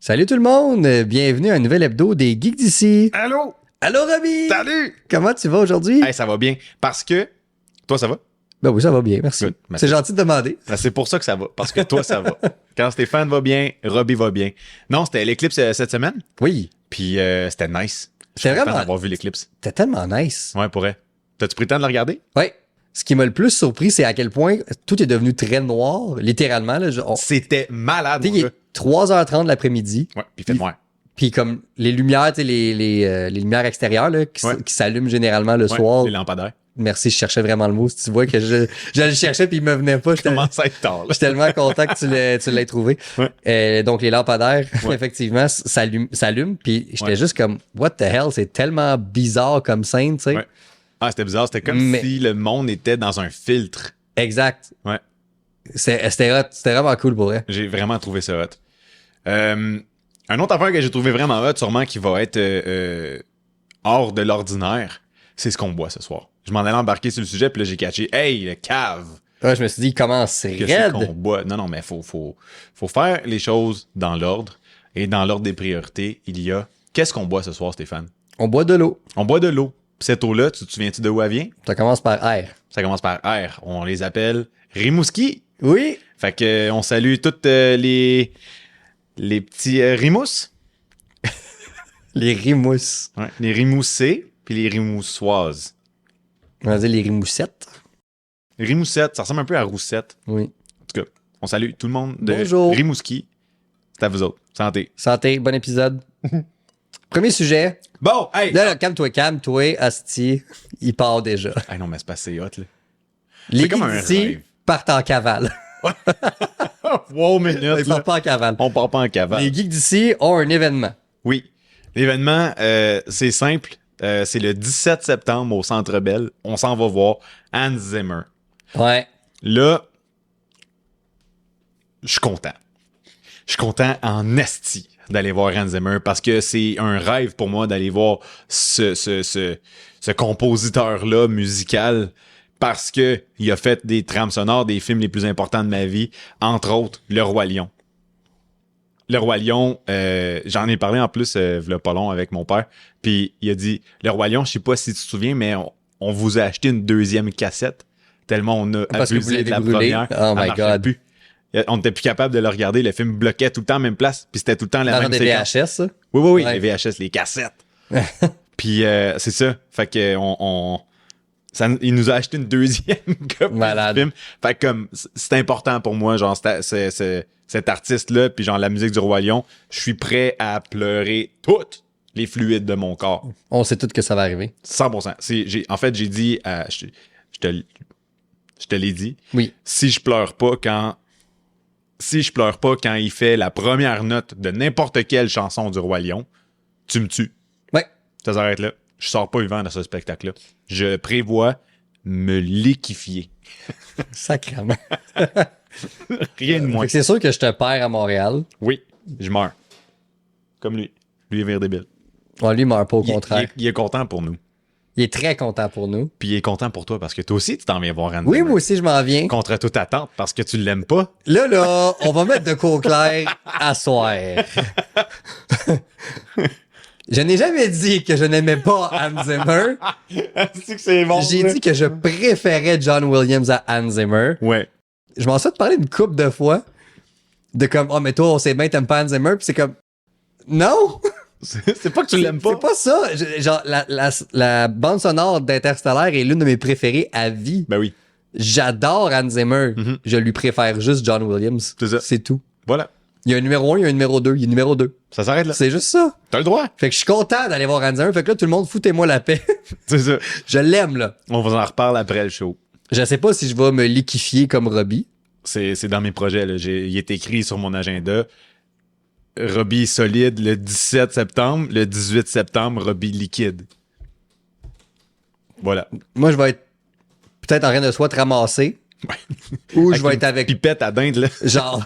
Salut tout le monde, bienvenue à un nouvel hebdo des Geeks d'ici. Allô? Allô Robbie! Salut! Comment tu vas aujourd'hui? Hey, ça va bien. Parce que toi, ça va? Ben oui, ça va bien, merci. Good, merci. C'est gentil de demander. Ben, c'est pour ça que ça va. Parce que toi, ça va. Quand Stéphane va bien, Robbie va bien. Non, c'était l'éclipse cette semaine. Oui, Puis c'était nice. C'était Je suis content vraiment- d'avoir vu l'éclipse. c'était tellement nice. Ouais, pourrait. T'as-tu pris le temps de le regarder? Ouais. Ce qui m'a le plus surpris, c'est à quel point tout est devenu très noir, littéralement. Là, C'était malade, Tu sais, mon il gars. est 3h30 de l'après-midi, Ouais, puis fait noir. puis comme les lumières, tu sais, les lumières extérieures là, qui Ouais. s'allument généralement le Ouais, soir. les lampadaires. Merci, je cherchais vraiment le mot. Si tu vois que je le cherchais puis il me venait pas, j'étais Commence à être tard, là. je suis tellement content que tu l'aies trouvé. Ouais. Donc, les lampadaires, Ouais. effectivement, s'allument. Puis j'étais Ouais. juste comme, what the hell, c'est tellement bizarre comme scène, tu sais. Ouais. Ah, c'était bizarre. C'était comme Mais- si le monde était dans un filtre. Exact. Ouais. C'était hot. C'était vraiment cool pour vrai. J'ai vraiment trouvé ça hot. Un autre affaire que j'ai trouvé vraiment hot, sûrement qui va être hors de l'ordinaire, c'est ce qu'on boit ce soir. Je m'en allais embarquer sur le sujet, puis là, j'ai catché. Hey, le cave! Ouais, je me suis dit, comment c'est Qu'est-ce qu'on raide. boit? Non, mais faut faire les choses dans l'ordre. Et dans l'ordre des priorités, il y a qu'est-ce qu'on boit ce soir, Stéphane? On boit de l'eau. On boit de l'eau. Puis cette eau-là, tu te souviens-tu de où elle vient? Ça commence par R. Ça commence par R. On les appelle Rimouski. Oui. Fait que on salue toutes les petits Rimous. Les rimousses. Ouais, les Rimoussés puis les Rimoussoises. On va dire les rimoussettes. Rimoussette, ça ressemble un peu à Roussette. Oui. En tout cas, on salue tout le monde de Bonjour. Rimouski. C'est à vous autres. Santé. Santé, bon épisode. Premier sujet. Bon, hey! Là, calme-toi, Asti. Il part déjà. Ah non, mais c'est pas assez hot, là. Les comme geeks un d'ici rêve. partent en cavale. Wow, minute, Ils là. partent pas en cavale. On part pas en cavale. Les geeks d'ici ont un événement. Oui. L'événement, c'est simple. C'est le 17 septembre au Centre Bell. On s'en va voir Hans Zimmer. Ouais. Là, je suis content. Je suis content en esti d'aller voir Hans Zimmer parce que c'est un rêve pour moi d'aller voir ce compositeur-là musical parce que il a fait des trames sonores des films les plus importants de ma vie, entre autres Le Roi Lion. Le Roi Lion, j'en ai parlé en plus v'là pas long avec mon père, puis il a dit Le Roi Lion, je sais pas si tu te souviens, mais on vous a acheté une deuxième cassette tellement on a Parce que vous abusé l'avez de la brûlé. première. Oh Elle my marchait God. plus. On n'était plus capable de le regarder, le film bloquait tout le temps à la même place, puis c'était tout le temps la Dans même des séquence. VHS, ça. Oui, Ouais. les VHS, les cassettes. Puis c'est ça, fait que il nous a acheté une deuxième copie Malade. du film. Fait que comme c'est important pour moi, genre cet artiste-là, puis genre la musique du Roi Lion, je suis prêt à pleurer toutes les fluides de mon corps. On sait tout que ça va arriver. 100%. En fait, j'ai dit, je te l'ai dit, Oui. si je pleure pas quand il fait la première note de n'importe quelle chanson du Roi Lion, tu me tues. Ouais. Ça s'arrête là. Je sors pas vivant de ce spectacle-là. Je prévois me liquéfier. Sacrément. Rien de Fait moins. que c'est sûr que je te perds à Montréal. Oui, je meurs. Comme lui. Lui, il vire débile. Ouais, lui, il meurt pas, au contraire. Il est content pour nous. Il est très content pour nous. Puis il est content pour toi parce que toi aussi, tu t'en viens voir Hans Oui, Zimmer. moi aussi, je m'en viens. Contre toute attente parce que tu l'aimes pas. Là, on va mettre de quoi au clair à soir. Je n'ai jamais dit que je n'aimais pas Hans Zimmer. C'est que c'est bon. J'ai dit que je préférais John Williams à Hans Zimmer. Ouais. Je m'en suis fait parler une couple de fois. De comme, oh, mais toi, on sait bien, t'aimes pas Hans Zimmer. Puis c'est comme, non! C'est pas que tu l'aimes pas. C'est pas ça. Genre, la bande sonore d'Interstellar est l'une de mes préférées à vie. Ben oui. J'adore Hans Zimmer. Mhm. Je lui préfère juste John Williams. C'est ça. C'est tout. Voilà. Il y a un numéro 1, il y a un numéro 2. Il y a un numéro 2. Ça s'arrête là. C'est juste ça. T'as le droit. Fait que je suis content d'aller voir Hans Zimmer. Fait que là, tout le monde, foutez-moi la paix. C'est ça. Je l'aime, là. On vous en reparle après le show. Je sais pas si je vais me liquifier comme Robbie. C'est dans mes projets. Là. Il est écrit sur mon agenda. Robbie solide le 17 septembre. Le 18 septembre, Robbie liquide. Voilà. Moi, je vais être peut-être en train de soit te ramasser. Ouais. Ou je vais une être avec. pipette à dinde, là. Genre.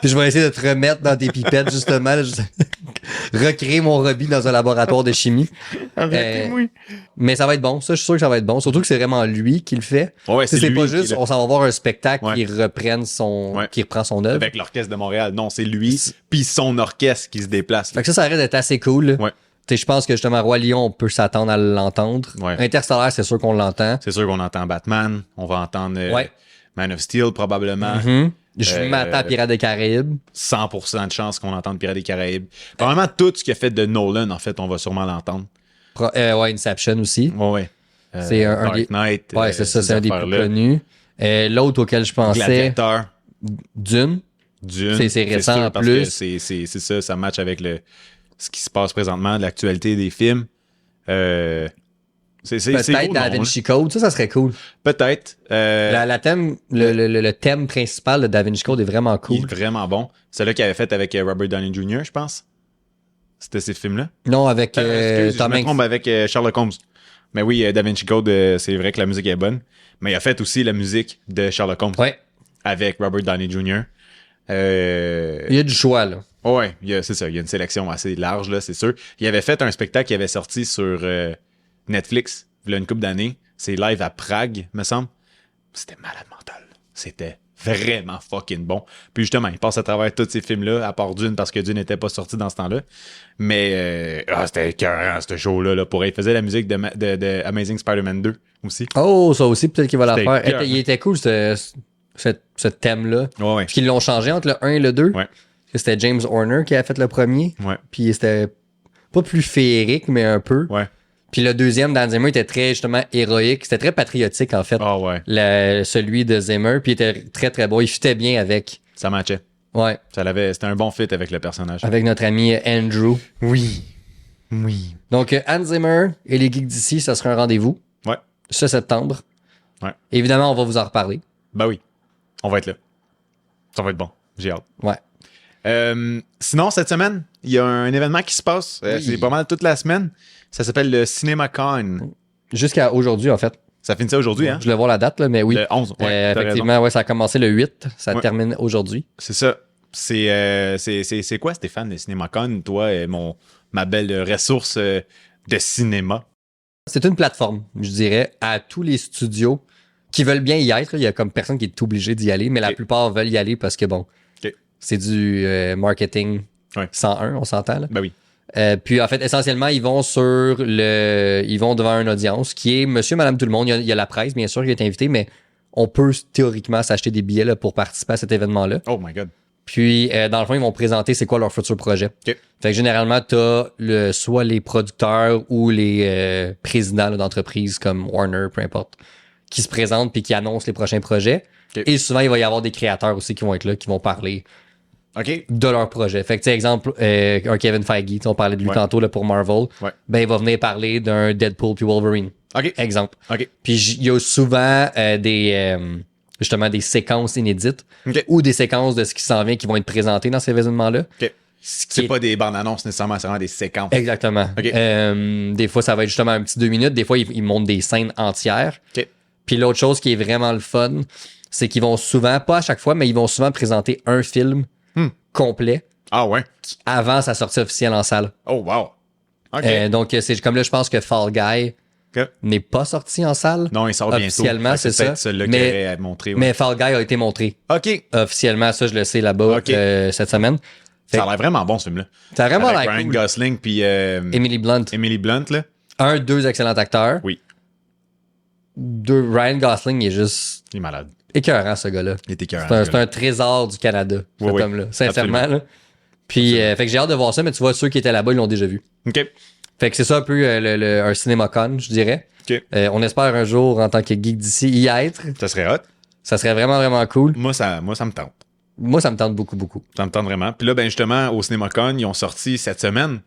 Puis je vais essayer de te remettre dans tes pipettes, justement. là, recréer mon Robbie dans un laboratoire de chimie. Arrêtez-moi. Mais ça va être bon. Ça, je suis sûr que ça va être bon. Surtout que c'est vraiment lui qui le fait. Ouais, c'est lui pas qui juste, l'a- on s'en va voir un spectacle Ouais. qui reprenne son, Ouais. qui reprend son œuvre. Avec l'orchestre de Montréal. Non, c'est lui, puis son orchestre qui se déplace. Fait que ça risque d'être assez cool. là. Ouais. Tu sais, je pense que justement, Roi Lion, on peut s'attendre à l'entendre. Ouais. Interstellaire, c'est sûr qu'on l'entend. C'est sûr qu'on entend Batman. On va entendre Ouais. Man of Steel probablement. Mhm. Je m'attends à Pirates des Caraïbes. 100% de chance qu'on entende Pirates des Caraïbes. Probablement tout ce qu'il a fait de Nolan, en fait, on va sûrement l'entendre. Ouais, Inception aussi. Ouais. C'est un Dark des- Knight. Ouais, c'est ça, ces c'est un des plus affaires-là. connus. L'autre auquel je pensais, Gladiator. Dune. Dune. C'est récent sûr, en parce plus. que c'est ça, ça match avec ce qui se passe présentement, de l'actualité des films. C'est Peut-être gros Da nom, Vinci Code, ça serait cool. là. Peut-être. Le thème principal de Da Vinci Code est vraiment Il cool. est vraiment bon. Celui qu'il avait fait avec Robert Downey Jr., je pense. C'était ces films-là. Non, avec Excuse, Tom je me Hanks. trompe avec Sherlock Holmes. Mais oui, Da Vinci Code, c'est vrai que la musique est bonne. Mais il a fait aussi la musique de Sherlock Holmes Ouais, avec Robert Downey Jr. il y a du choix, là. Ouais, c'est ça. Il y a une sélection assez large, là, c'est sûr. Il avait fait un spectacle qui avait sorti sur Netflix il y a une couple d'années. C'est live à Prague, me semble. C'était malade mental. C'était vraiment fucking bon. Puis justement, il passe à travers tous ces films-là, à part Dune, parce que Dune n'était pas sorti dans ce temps-là. Mais c'était écœurant, ce show-là. Là, il faisait la musique de Amazing Spider-Man 2 aussi. Oh, ça aussi, peut-être qu'il va la C'était faire. écœurant. Il était cool, ce thème-là. Ouais. Puis qu'ils l'ont changé entre le 1 et le 2. Ouais. C'était James Horner qui a fait le premier. Ouais. Puis c'était pas plus féerique, mais un peu. Ouais. Puis le deuxième, dans Zimmer, était très, justement, héroïque. C'était très patriotique, en fait. Ah ouais. Celui de Zimmer. Puis il était très, très bon. Il fitait bien avec. Ça matchait. Ouais. C'était un bon fit avec le personnage. Avec notre ami Andrew. Oui. Oui. Donc, Hans Zimmer et les geeks d'ici, ça sera un rendez-vous. Ouais. Ce septembre. Ouais. Évidemment, on va vous en reparler. Ben oui. On va être là. Ça va être bon. J'ai hâte. Ouais. Sinon, cette semaine, il y a un événement qui se passe. Oui. C'est pas mal toute la semaine. Ça s'appelle le CinemaCon. Jusqu'à aujourd'hui, en fait. Ça finit ça aujourd'hui, hein? Je voulais voir la date, là, mais oui. Le 11. Ouais, t'as Effectivement, ouais, ça a commencé le 8. Ça Ouais. termine aujourd'hui. c'est ça. C'est quoi, Stéphane, le CinemaCon? Toi, ma belle ressource de cinéma. C'est une plateforme, je dirais, à tous les studios qui veulent bien y être. Il y a comme personne qui est obligé d'y aller, mais la Ok. plupart veulent y aller parce que, bon, Ok. c'est du marketing Ouais. 101, on s'entend, là. Ben oui. Puis en fait, essentiellement, ils vont devant une audience qui est monsieur, madame, tout le monde. Il y a la presse, bien sûr, qui est invitée, mais on peut théoriquement s'acheter des billets là, pour participer à cet événement-là. Oh my God. Puis, dans le fond, ils vont présenter c'est quoi leur futur projet. Ok. Fait que généralement, t'as soit les producteurs ou les présidents là, d'entreprises comme Warner, peu importe, qui se présentent puis qui annoncent les prochains projets. Ok. Et souvent, il va y avoir des créateurs aussi qui vont être là, qui vont parler OK. de leur projet. Fait que, tu sais, exemple, un Kevin Feige, tu sais, on parlait de lui Ouais. tantôt là, pour Marvel. Ouais. Ben, il va venir parler d'un Deadpool puis Wolverine. OK. Exemple. OK. Puis il y a souvent justement des séquences inédites OK. ou des séquences de ce qui s'en vient qui vont être présentées dans ces événements-là. OK. Ce qui C'est est- pas des bandes annonces nécessairement, c'est vraiment des séquences. Exactement. OK. Des fois, ça va être justement un petit 2 minutes. Des fois, ils montrent des scènes entières. OK. Puis l'autre chose qui est vraiment le fun, c'est qu'ils vont souvent, pas à chaque fois, mais ils vont souvent présenter un film complet Ah ouais. avant sa sortie officielle en salle. Oh wow. OK. Donc, c'est comme là, je pense que Fall Guy OK. n'est pas sorti en salle. Non, il sort bientôt. officiellement, Fait que c'est peut-être ça. celui-là Mais- qu'il aurait montré. Ouais. Mais Fall Guy a été montré OK. officiellement. Ça, je le sais là-bas OK. cette semaine. Fait Ça a l'air vraiment bon, ce film-là. Ça a vraiment Avec l'air Ryan cool. Gosling puis Emily Blunt. Emily Blunt, là. 2 excellents acteurs. Oui. 2, Ryan Gosling, il est juste Il est malade. écœurant, ce gars-là. Il est écœurant. C'est un trésor du Canada, cet Oui, oui. homme-là. Sincèrement, Absolument. là. Puis, fait que j'ai hâte de voir ça, mais tu vois, ceux qui étaient là-bas, ils l'ont déjà vu. OK. Fait que c'est ça un peu un CinemaCon, je dirais. OK. On espère un jour, en tant que geek d'ici, y être. Ça serait hot. Ça serait vraiment, vraiment cool. Moi, ça me tente. Moi, ça me tente beaucoup, beaucoup. Ça me tente vraiment. Puis là, ben justement, au CinemaCon, ils ont sorti cette semaine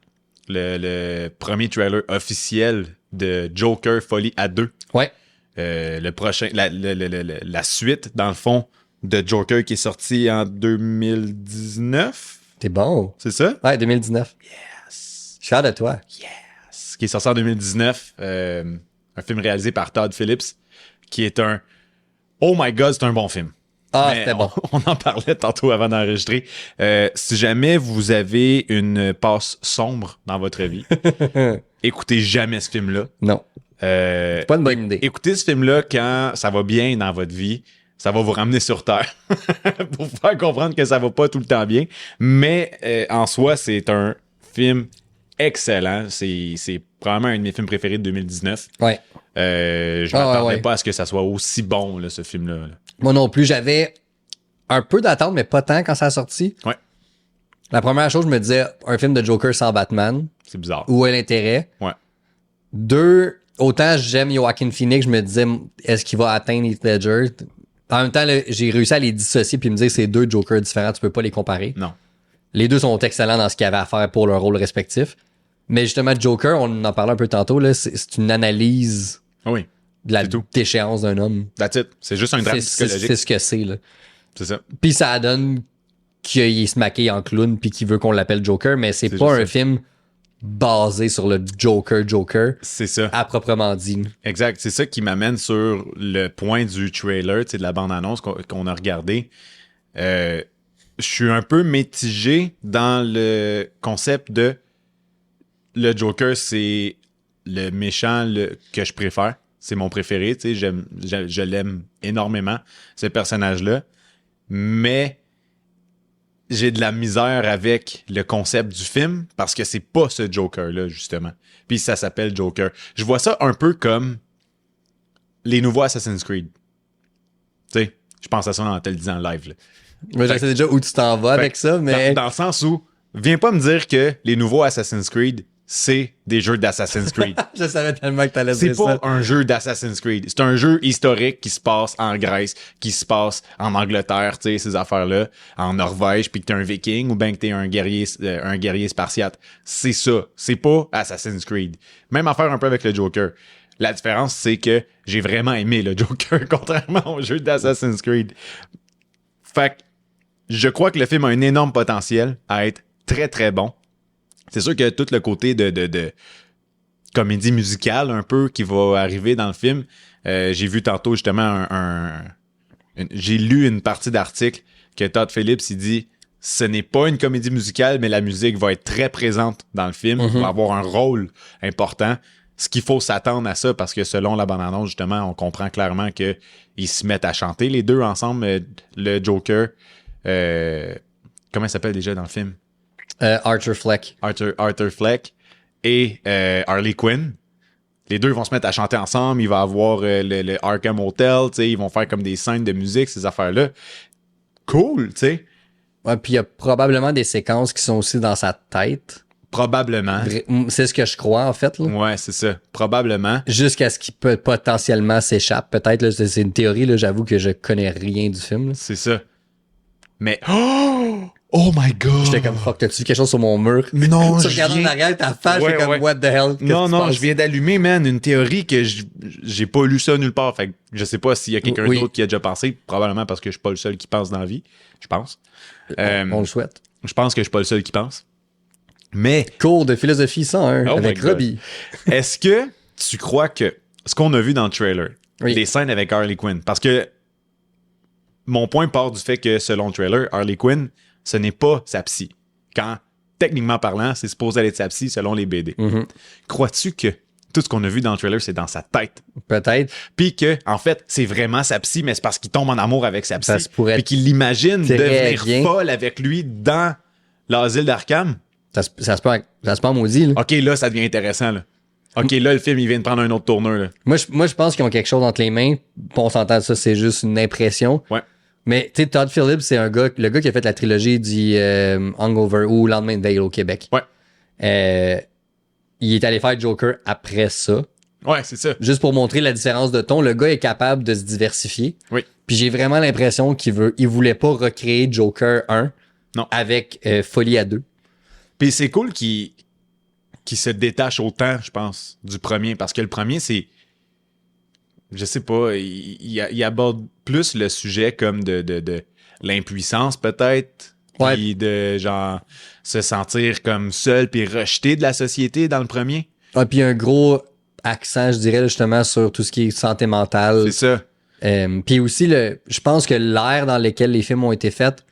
le premier trailer officiel de Joker Folie à 2. Ouais. Le prochain, la suite, dans le fond, de Joker qui est sorti en 2019. T'es bon. C'est ça? Ouais, 2019. Yes. Je suis fier de toi. Qui est sorti en 2019. Un film réalisé par Todd Phillips, qui est un... Oh my God, c'est un bon film. Ah, Mais c'était bon. On en parlait tantôt avant d'enregistrer. Si jamais vous avez une passe sombre dans votre vie, écoutez jamais ce film-là. Non. C'est pas une bonne idée. Écoutez ce film-là quand ça va bien dans votre vie. Ça va vous ramener sur Terre pour vous faire comprendre que ça va pas tout le temps bien. Mais en soi, c'est un film excellent. C'est probablement un de mes films préférés de 2019. Ouais. Je m'attendais pas à ce que ça soit aussi bon, là, ce film-là. Là. Moi non plus, j'avais un peu d'attente, mais pas tant quand ça a sorti. Ouais. La première chose, je me disais, un film de Joker sans Batman. C'est bizarre. Où est l'intérêt? Ouais. 2, autant j'aime Joaquin Phoenix, je me disais, est-ce qu'il va atteindre Heath Ledger? En même temps, là, j'ai réussi à les dissocier puis me dire, c'est 2 Jokers différents, tu peux pas les comparer. Non. Les 2 sont excellents dans ce qu'ils avaient à faire pour leur rôle respectif. Mais justement, Joker, on en parlait un peu tantôt, là, c'est une analyse Oui. de la déchéance d'un homme. That's it. C'est juste un drame psychologique. C'est ce que c'est, là. C'est ça. Puis ça donne qu'il est se maquille en clown puis qu'il veut qu'on l'appelle Joker, mais c'est pas un film basé sur le Joker. C'est ça. À proprement dit. Exact. C'est ça qui m'amène sur le point du trailer, tu sais, de la bande-annonce qu'on a regardé. Je suis un peu mitigé dans le concept de le Joker, c'est le méchant que je préfère. C'est mon préféré, tu sais, je l'aime énormément, ce personnage-là. Mais j'ai de la misère avec le concept du film parce que c'est pas ce Joker-là, justement. Puis ça s'appelle Joker. Je vois ça un peu comme les nouveaux Assassin's Creed. Tu sais, je pense à ça en te le disant live. Là. Mais je sais déjà où tu t'en vas avec ça, mais... Dans le sens où, viens pas me dire que les nouveaux Assassin's Creed, c'est des jeux d'Assassin's Creed. Je savais tellement que t'allais dire ça. C'est pas un jeu d'Assassin's Creed. C'est un jeu historique qui se passe en Grèce, qui se passe en Angleterre, tu sais, ces affaires-là, en Norvège, puis que t'es un viking ou bien que t'es un guerrier spartiate. C'est ça. C'est pas Assassin's Creed. Même affaire un peu avec le Joker. La différence, c'est que j'ai vraiment aimé le Joker, contrairement au jeu d'Assassin's Creed. Fait que je crois que le film a un énorme potentiel à être très, très bon. C'est sûr que tout le côté de comédie musicale un peu qui va arriver dans le film, j'ai vu tantôt justement j'ai lu une partie d'article que Todd Phillips il dit ce n'est pas une comédie musicale mais la musique va être très présente dans le film, va avoir un rôle important. Ce qu'il faut s'attendre à ça parce que selon la bande-annonce justement on comprend clairement que ils se mettent à chanter les deux ensemble, le Joker comment il s'appelle déjà dans le film? Arthur Fleck. Arthur Fleck et Harley Quinn. Les deux vont se mettre à chanter ensemble. Il va avoir le Arkham Hotel. Ils vont faire comme des scènes de musique, ces affaires-là. Cool, tu sais. Ouais, puis il y a probablement des séquences qui sont aussi dans sa tête. Probablement. C'est ce que je crois, en fait. Là. Ouais, c'est ça. Probablement. Jusqu'à ce qu'il peut potentiellement s'échappe. Peut-être, là, c'est une théorie. Là, j'avoue que je connais rien du film. Là. C'est ça. Mais... Oh my God! J'étais comme, fuck, t'as-tu vu quelque chose sur mon mur? Non, tu regardes en arrière, ta face, j'étais comme, what the hell? Non, je viens d'allumer, man, une théorie que j'ai pas lu ça nulle part. Fait que je sais pas s'il y a quelqu'un d'autre qui a déjà pensé. Probablement parce que je suis pas le seul qui pense dans la vie. Je pense. On le souhaite. Je pense que je suis pas le seul qui pense. Mais... Cours de philosophie 101 avec Robbie. Est-ce que tu crois que ce qu'on a vu dans le trailer, les scènes avec Harley Quinn, parce que mon point part du fait que selon le trailer, Harley Quinn, ce n'est pas sa psy. Quand, techniquement parlant, c'est supposé être sa psy selon les BD. Crois-tu que tout ce qu'on a vu dans le trailer, c'est dans sa tête? Peut-être. Puis que, en fait, c'est vraiment sa psy, mais c'est parce qu'il tombe en amour avec sa psy. Ça se pourrait. Puis qu'il l'imagine devenir folle avec lui dans l'asile d'Arkham. Ça se peut en maudit, là. OK, là, ça devient intéressant, là. OK, là, le film, il vient de prendre un autre tourneur, là. Moi, je pense qu'ils ont quelque chose entre les mains. On s'entend ça, c'est juste une impression. Ouais. Mais, tu sais, Todd Phillips, c'est le gars qui a fait la trilogie du Hangover ou Lendemain de veille au Québec. Ouais. Il est allé faire Joker après ça. Ouais, c'est ça. Juste pour montrer la différence de ton. Le gars est capable de se diversifier. Oui. Puis j'ai vraiment l'impression qu'il voulait pas recréer Joker 1 avec Folie à 2. Puis c'est cool qu'il se détache autant, je pense, du premier. Parce que le premier, c'est... Je sais pas, il aborde plus le sujet comme de l'impuissance, peut-être. Ouais. Puis de, genre, se sentir comme seul puis rejeté de la société dans le premier. Ah, puis un gros accent, je dirais, justement, sur tout ce qui est santé mentale. C'est ça. Puis aussi, je pense que l'ère dans lequel les films ont été faits,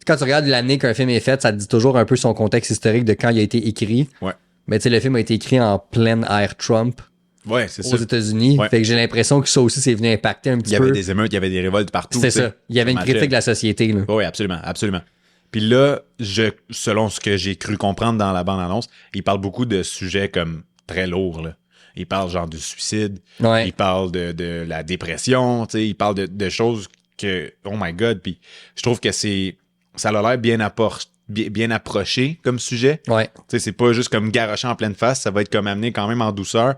quand tu regardes l'année qu'un film est fait, ça te dit toujours un peu son contexte historique de quand il a été écrit. Ouais. Mais tu sais, le film a été écrit en pleine ère Trump Ouais, c'est aux ça. États-Unis. Ouais. Fait que j'ai l'impression que ça aussi, c'est venu impacter un petit Il y peu. avait des émeutes, il y avait des révoltes partout. C'est tu sais. ça. Il y avait une marchait. critique de la société. Là. Oui, absolument, absolument. Puis là, selon ce que j'ai cru comprendre dans la bande-annonce, il parle beaucoup de sujets comme très lourds, là. Il parle genre du suicide, Ouais. il parle de la dépression, tu sais, il parle de choses que, oh my god, puis je trouve que ça a l'air bien approché comme sujet. Ouais. Tu sais, c'est pas juste comme garoché en pleine face, ça va être comme amené quand même en douceur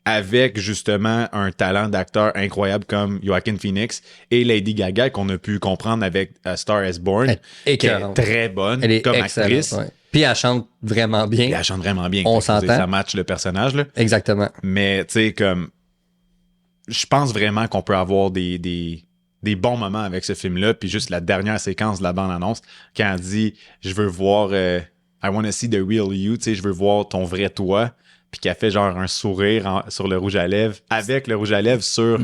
avec justement un talent d'acteur incroyable comme Joaquin Phoenix et Lady Gaga qu'on a pu comprendre avec A Star is Born, Elle est qui est écœurante. très bonne Elle est comme excellente. actrice. Ouais. Puis elle chante vraiment bien. Et elle chante vraiment bien. On Fait que, tu sais, s'entend. Ça match le personnage, là. Exactement. Mais, tu sais, comme... Je pense vraiment qu'on peut avoir des bons moments avec ce film-là. Puis juste la dernière séquence de la bande-annonce, quand elle dit « Je veux voir... I want to see the real you. » Tu sais, je veux voir ton vrai toi. Puis qu'elle fait genre un sourire sur le rouge à lèvres, avec le rouge à lèvres sur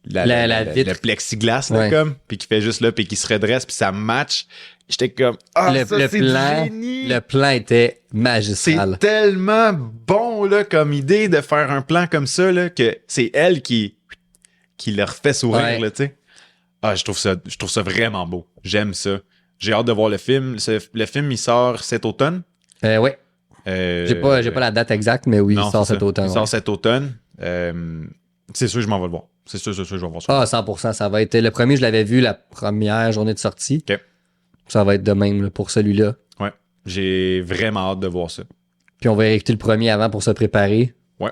La vitre. le plexiglas, là, Ouais. comme. Puis qui fait juste là, puis qui se redresse, puis ça match. J'étais comme « Ah, le ça, c'est plan, génie! » le plan était C'est magistral. tellement bon là comme idée de faire un plan comme ça là que c'est elle qui leur fait sourire Ouais. là, tu sais. Ah, je trouve ça vraiment beau. J'aime ça. J'ai hâte de voir le film. Le film il sort cet automne. Ouais. J'ai pas la date exacte, mais oui, non, il sort c'est cet ça. automne. Il ouais. sort cet automne. C'est sûr je m'en vais le voir. C'est sûr je vais voir ça. Ah, 100%, ça va être... Le premier, je l'avais vu la première journée de sortie. OK. Ça va être de même là, pour celui-là. Ouais. J'ai vraiment hâte de voir ça. Puis on va écouter le premier avant pour se préparer. Ouais.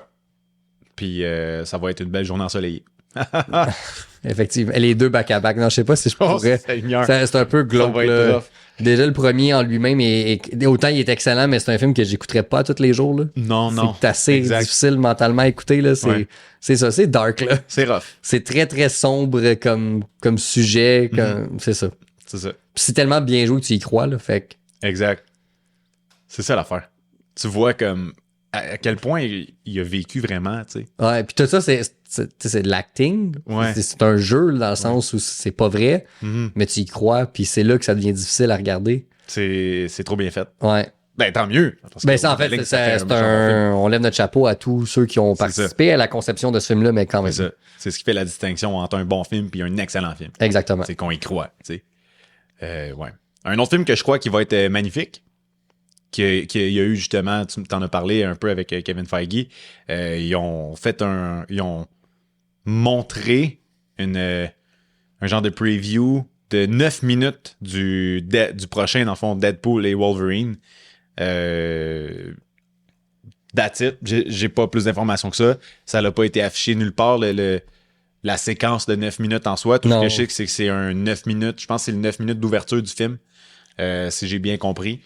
Puis ça va être une belle journée ensoleillée. Effectivement. Et les deux back-à-back. Non, je sais pas si je Oh, pourrais... Seigneur. C'est un peu Ça glauque. va être là. rough. Déjà, le premier en lui-même, autant il est excellent, mais c'est un film que j'écouterais pas tous les jours. Là. Non, non. C'est assez Exact. difficile mentalement à écouter. Là. Ouais. C'est ça, c'est dark. Là. C'est rough. C'est très, très sombre comme sujet. Mm-hmm. C'est ça. C'est ça. Puis c'est tellement bien joué que tu y crois. Là, fait que... Exact. C'est ça l'affaire. Tu vois comme à quel point il a vécu vraiment, tu sais. Ouais, puis tout ça, c'est de l'acting. Ouais. C'est un jeu là, dans le sens où c'est pas vrai, Mhm. mais tu y crois, puis c'est là que ça devient difficile à regarder. C'est trop bien fait. Ouais. Ben, tant mieux. Parce Ben que ça, en au bout de fait, la ligne, c'est fait méchant bon film. on lève notre chapeau à tous ceux qui ont C'est participé à la conception de ce film-là, mais quand même. C'est ça. C'est ce qui fait la distinction entre un bon film et un excellent film. Exactement. C'est qu'on y croit, tu sais. Ouais. Un autre film que je crois qui va être magnifique, qu'il y a eu justement, tu t'en as parlé un peu avec Kevin Feige, ils ont montré un genre de preview de 9 minutes du prochain, dans le fond, Deadpool et Wolverine. That's it. J'ai pas plus d'informations que ça. Ça n'a pas été affiché nulle part, la séquence de 9 minutes en soi. Tout Non. ce que je sais, c'est que c'est un 9 minutes. Je pense que c'est le 9 minutes d'ouverture du film, si j'ai bien compris.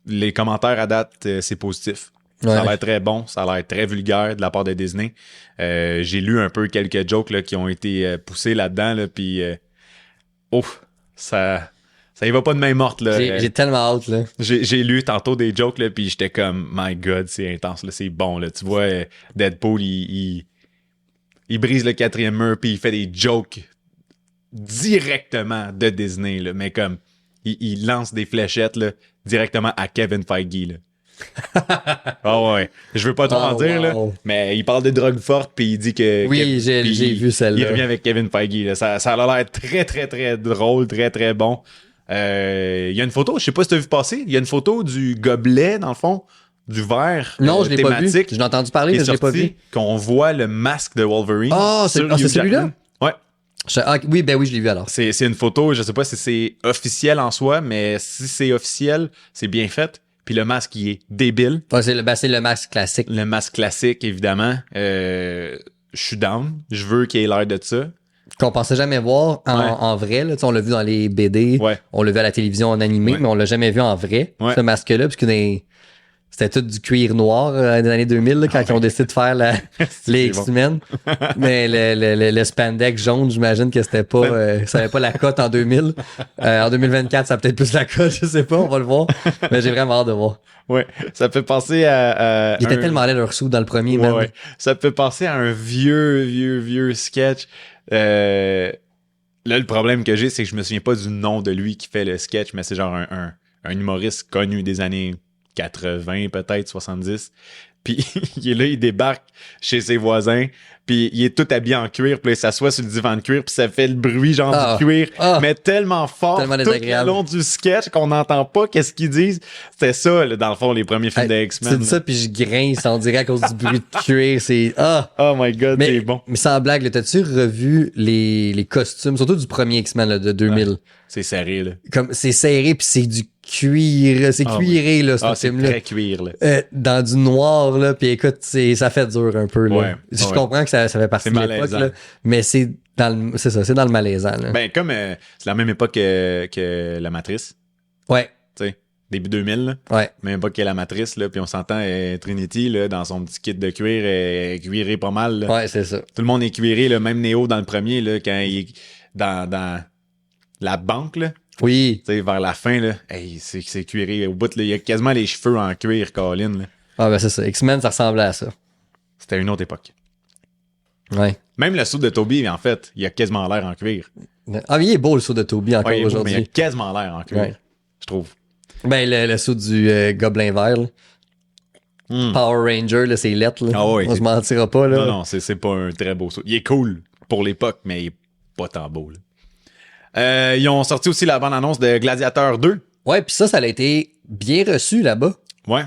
Les commentaires à date, c'est positif. Ça a Ouais. l'air très bon, ça a l'air très vulgaire de la part de Disney. J'ai lu un peu quelques jokes là, qui ont été poussés là-dedans, là, puis ça y va pas de main morte. Là. J'ai tellement hâte, là. J'ai lu tantôt des jokes, là, puis j'étais comme, my God, c'est intense, là, c'est bon. Là. Tu vois, Deadpool, il brise le 4e mur, puis il fait des jokes directement de Disney, là, mais comme, il lance des fléchettes là, directement à Kevin Feige. Là. Ah ouais, je veux pas trop en dire, là, wow. mais il parle de drogue forte, puis il dit que... Oui, j'ai vu Il celle-là. revient avec Kevin Feige. Là. Ça a l'air très, très, très drôle, très, très bon. Il y a une photo, je sais pas si tu as vu passer, il y a une photo du gobelet, dans le fond, du verre Non, je l'ai pas vu. thématique Je l'ai entendu parler, qui mais est je l'ai pas sorti, vu. qu'on voit le masque de Wolverine. Ah, c'est sur Hugh celui-là? Jackman. Ouais. Oui, ben oui, je l'ai vu alors. C'est une photo, je sais pas si c'est officiel en soi, mais si c'est officiel, c'est bien fait. Puis le masque, il est débile. Ouais, c'est le masque classique. Le masque classique, évidemment. Je suis down. Je veux qu'il ait l'air de ça. Qu'on pensait jamais voir en vrai. Là. Tu sais, on l'a vu dans les BD, Ouais. on l'a vu à la télévision en animé, Ouais. mais on l'a jamais vu en vrai, Ouais. ce masque-là, parce que C'était tout du cuir noir dans les années 2000 là, quand ils ont décidé de faire les X-Men. Mais le spandex jaune, j'imagine que c'était pas ça avait pas la cote en 2000. En 2024, ça a peut-être plus la cote, je sais pas, on va le voir. Mais j'ai vraiment hâte de voir. Ouais, ça fait penser à Il était tellement laid leur sou dans le premier, ouais, man. ouais. Ça peut penser à un vieux sketch. Là, le problème que j'ai, c'est que je me souviens pas du nom de lui qui fait le sketch, mais c'est genre un humoriste connu des années 80, peut-être 70. Puis il est là, il débarque chez ses voisins, puis il est tout habillé en cuir, puis là, il s'assoit sur le divan de cuir, puis ça fait le bruit genre du cuir, mais tellement fort tellement tout le long du sketch qu'on n'entend pas qu'est-ce qu'ils disent. C'était ça, là, dans le fond, les premiers films de X-Men. C'est de ça, puis je grince, on dirait à cause du bruit de cuir. C'est oh my god, c'est bon. Mais sans blague, là, t'as-tu revu les costumes, surtout du premier X-Men là, de 2000? Ouais, c'est serré, là. Comme c'est serré, puis c'est du cuir, c'est cuiré, là, ce film-là. C'est très cuir, là. Dans du noir, là, puis écoute, ça fait dur un peu, là. Ouais, je comprends que ça fait partie de l'époque, là, mais c'est dans le malaisant, là. Ben, comme c'est la même époque que La Matrice. Ouais. Tu sais, début 2000, là. Ouais. Même époque que La Matrice, là, puis on s'entend, Trinity, là, dans son petit kit de cuir, est cuiré pas mal, là. Ouais, c'est ça. Tout le monde est cuiré, là, même Neo dans le premier, là, quand il est dans la banque, là. Oui. Tu sais, vers la fin, là, hey, c'est cuiré. Au bout, là, il y a quasiment les cheveux en cuir, Colin, là. Ah, ben c'est ça. X-Men, ça ressemblait à ça. C'était une autre époque. Ouais. Même le saut de Toby, en fait, il a quasiment l'air en cuir. Ah, mais il est beau, le saut de Toby, encore aujourd'hui. Mais il a quasiment l'air en cuir, je trouve. Ben, le saut du Gobelin Vert, là. Power Ranger, là, c'est lettre, là. Ah ouais, on se mentira pas, là. Non, c'est pas un très beau saut. Il est cool pour l'époque, mais il est pas tant beau, là. Ils ont sorti aussi la bande-annonce de Gladiator 2. Ouais, puis ça a été bien reçu là-bas. Ouais.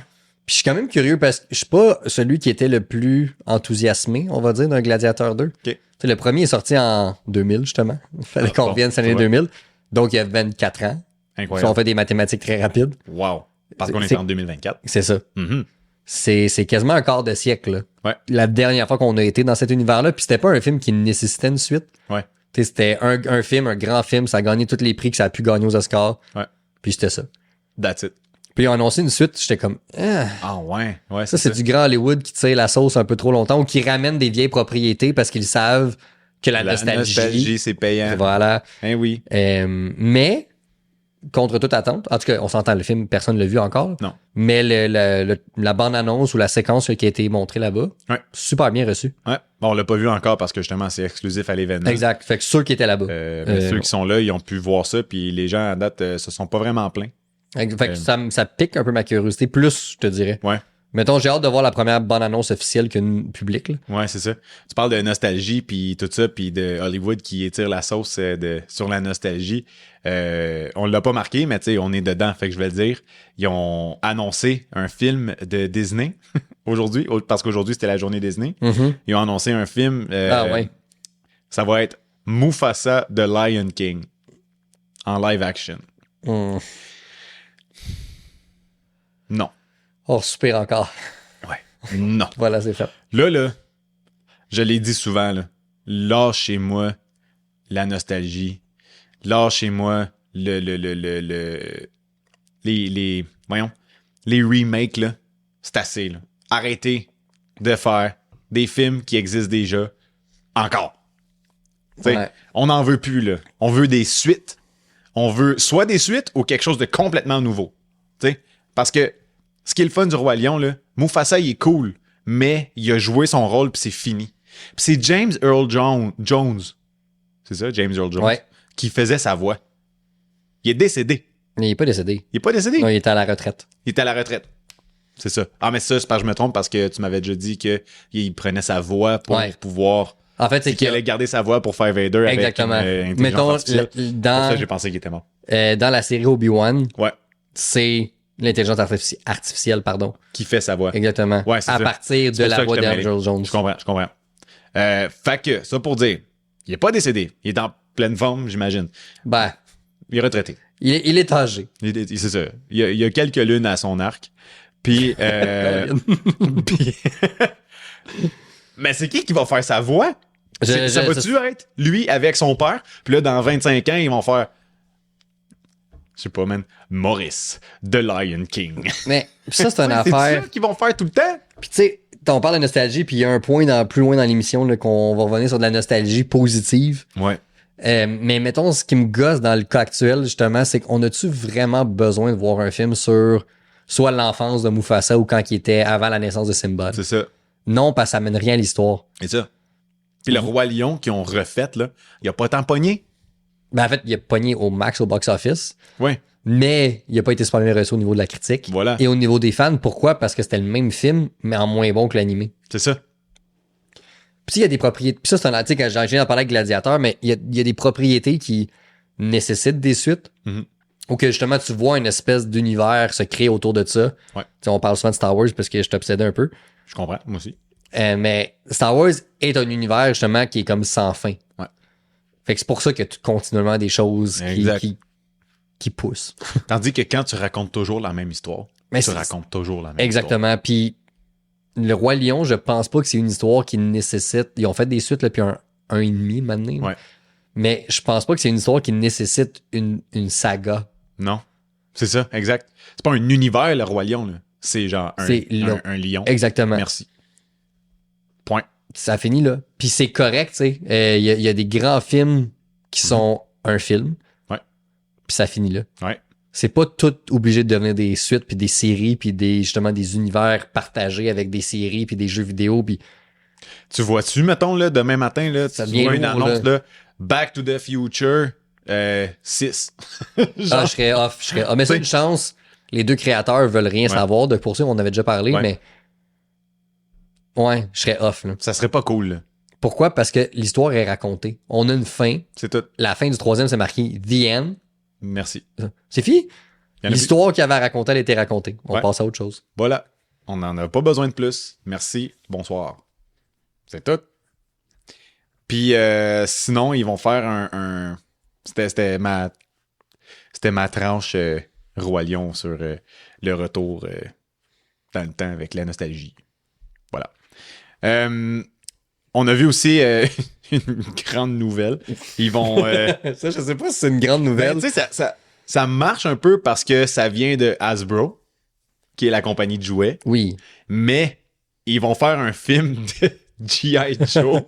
Puis je suis quand même curieux parce que je suis pas celui qui était le plus enthousiasmé, on va dire, d'un Gladiator 2. Okay. Le premier est sorti en 2000, justement. Il fallait qu'on revienne cette année 2000. Donc, il y a 24 ans. Incroyable. Si on fait des mathématiques très rapides. Wow. Parce qu'on est en 2024. C'est ça. Mm-hmm. C'est quasiment un quart de siècle, là. Ouais. La dernière fois qu'on a été dans cet univers-là. Puis c'était pas un film qui nécessitait une suite. Ouais. C'était un film, un grand film. Ça a gagné tous les prix que ça a pu gagner aux Oscars. Ouais. Puis c'était ça. That's it. Puis ils ont annoncé une suite, j'étais comme... Ah ouais. Ouais, ça, c'est du grand Hollywood qui tire la sauce un peu trop longtemps ou qui ramène des vieilles propriétés parce qu'ils savent que la nostalgie, c'est payant. Voilà. Hein, oui. Mais, contre toute attente, en tout cas, on s'entend, le film, personne ne l'a vu encore. Non. Mais la bande-annonce ou la séquence qui a été montrée là-bas, super bien reçue. Ouais. Bon, on l'a pas vu encore parce que justement, c'est exclusif à l'événement. Exact. Fait que ceux qui étaient là-bas. Ceux qui sont là, ils ont pu voir ça, puis les gens à date se sont pas vraiment plaints. Fait que ça pique un peu ma curiosité, plus, je te dirais. Ouais. Mettons, j'ai hâte de voir la première bande-annonce officielle publique. Là. Ouais, c'est ça. Tu parles de nostalgie, puis tout ça, puis de Hollywood qui étire la sauce sur la nostalgie. On l'a pas marqué, mais tu sais, on est dedans, fait que je vais le dire. Ils ont annoncé un film de Disney aujourd'hui, parce qu'aujourd'hui, c'était la journée Disney. Mm-hmm. Ils ont annoncé un film. Ça va être Mufasa The Lion King en live action. Mm. Non. Oh, super encore. Ouais. Non. Voilà, c'est fait. Là, je l'ai dit souvent, là, lâchez-moi la nostalgie. Lâchez-moi les remakes, là. C'est assez, là. Arrêtez de faire des films qui existent déjà encore. Ouais. On n'en veut plus, là. On veut des suites. On veut soit des suites ou quelque chose de complètement nouveau. T'sais? Parce que ce qui est le fun du Roi Lion, là, Mufasa, il est cool, mais il a joué son rôle puis c'est fini. Puis c'est James Earl Jones. C'est ça, James Earl Jones? Ouais. Qui faisait sa voix. Il est décédé. Mais il est pas décédé. Il est pas décédé? Non, il était à la retraite. Il était à la retraite. C'est ça. Ah, mais ça, c'est parce que je me trompe parce que tu m'avais déjà dit qu'il prenait sa voix pour pouvoir... En fait, c'est qu'il allait garder sa voix pour faire Vader. Exactement. Avec une intelligence artificielle. Pour ça, j'ai pensé qu'il était mort. Dans la série Obi-Wan, ouais. C'est l'intelligence artificielle, qui fait sa voix. Exactement. Ouais, c'est à ça. partir de la voix d'Angel Jones. Je comprends. Fait que, ça pour dire, il est pas décédé. Il est en pleine forme, j'imagine. Ben. Il est retraité. Il est âgé. C'est ça. Il y a quelques lunes à son arc. Puis, mais c'est qui va faire sa voix? Ça va-tu être lui avec son père? Puis là, dans 25 ans, ils vont faire... je sais pas, man, Maurice, The Lion King. Mais ça, c'est une C'est affaire. ça qu'ils vont faire tout le temps? Puis tu sais, on parle de nostalgie, puis il y a un point plus loin dans l'émission là, qu'on va revenir sur de la nostalgie positive. Ouais. Mais mettons, ce qui me gosse dans le cas actuel, justement, c'est qu'on a-tu vraiment besoin de voir un film sur soit l'enfance de Mufasa ou quand il était avant la naissance de Simba? C'est ça. Non, parce que ça mène rien à l'histoire. C'est ça. Puis le Roi Lion qu'ils ont refait, là, il a pas tant pogné. Ben, en fait, il a pogné au max au box-office, Ouais. mais il a pas été super bien reçu au niveau de la critique. Voilà. Et au niveau des fans, pourquoi? Parce que c'était le même film, mais en moins bon que l'animé. C'est ça. Puis il y a des propriétés. Puis ça, c'est un article que j'ai d'en parler avec Gladiator, mais il y a des propriétés qui nécessitent des suites. Mhm. Ou que justement, tu vois une espèce d'univers se créer autour de ça. Ouais. Tu sais, on parle souvent de Star Wars parce que je t'obsédais un peu. Je comprends, moi aussi. Mais Star Wars est un univers justement qui est comme sans fin. Ouais. Fait que c'est pour ça qu'il y a continuellement des choses Exact. qui poussent. Tandis que quand tu racontes toujours la même histoire, Mais tu c'est- racontes toujours la même Exactement. Puis le Roi Lion, je pense pas que c'est une histoire qui nécessite. Ils ont fait des suites là, puis un et demi maintenant. Ouais. Mais je pense pas que c'est une histoire qui nécessite une saga. histoire. Non. C'est ça, exact. C'est pas un univers, le Roi Lion, là. C'est genre C'est là. un lion. Exactement. Merci. Point. Ça finit là. Puis c'est correct, tu sais. Il y a des grands films qui sont un film. Ouais. Puis ça finit là. Ouais. C'est pas tout obligé de devenir des suites, puis des séries, puis justement des univers partagés avec des séries, puis des jeux vidéo, puis Tu vois-tu, mettons, là, demain matin, là, Ça tu devient vois une lourd, annonce, là, Back to the Future 6. je serais off. Mais c'est une chance. Les deux créateurs veulent rien Ouais. savoir. De pour ça, on en avait déjà parlé, Ouais. mais ouais, je serais off. Là. Ça serait pas cool, là. Pourquoi? Parce que l'histoire est racontée. On a une fin. C'est tout. La fin du troisième, c'est marqué The End. Merci. C'est fini. Il y en a plus. L'histoire qu'il y avait à raconter, elle était racontée. On Ouais. passe à autre chose. Voilà. On n'en a pas besoin de plus. Merci. Bonsoir. C'est tout. Puis sinon, ils vont faire un... C'était ma tranche Roi Lion sur le retour dans le temps avec la nostalgie. Voilà. On a vu aussi une grande nouvelle. Ils vont... Ça, je sais pas si c'est une grande nouvelle. ben, tu sais, ça marche un peu parce que ça vient de Hasbro, qui est la compagnie de jouets. Oui. Mais ils vont faire un film de G.I. Joe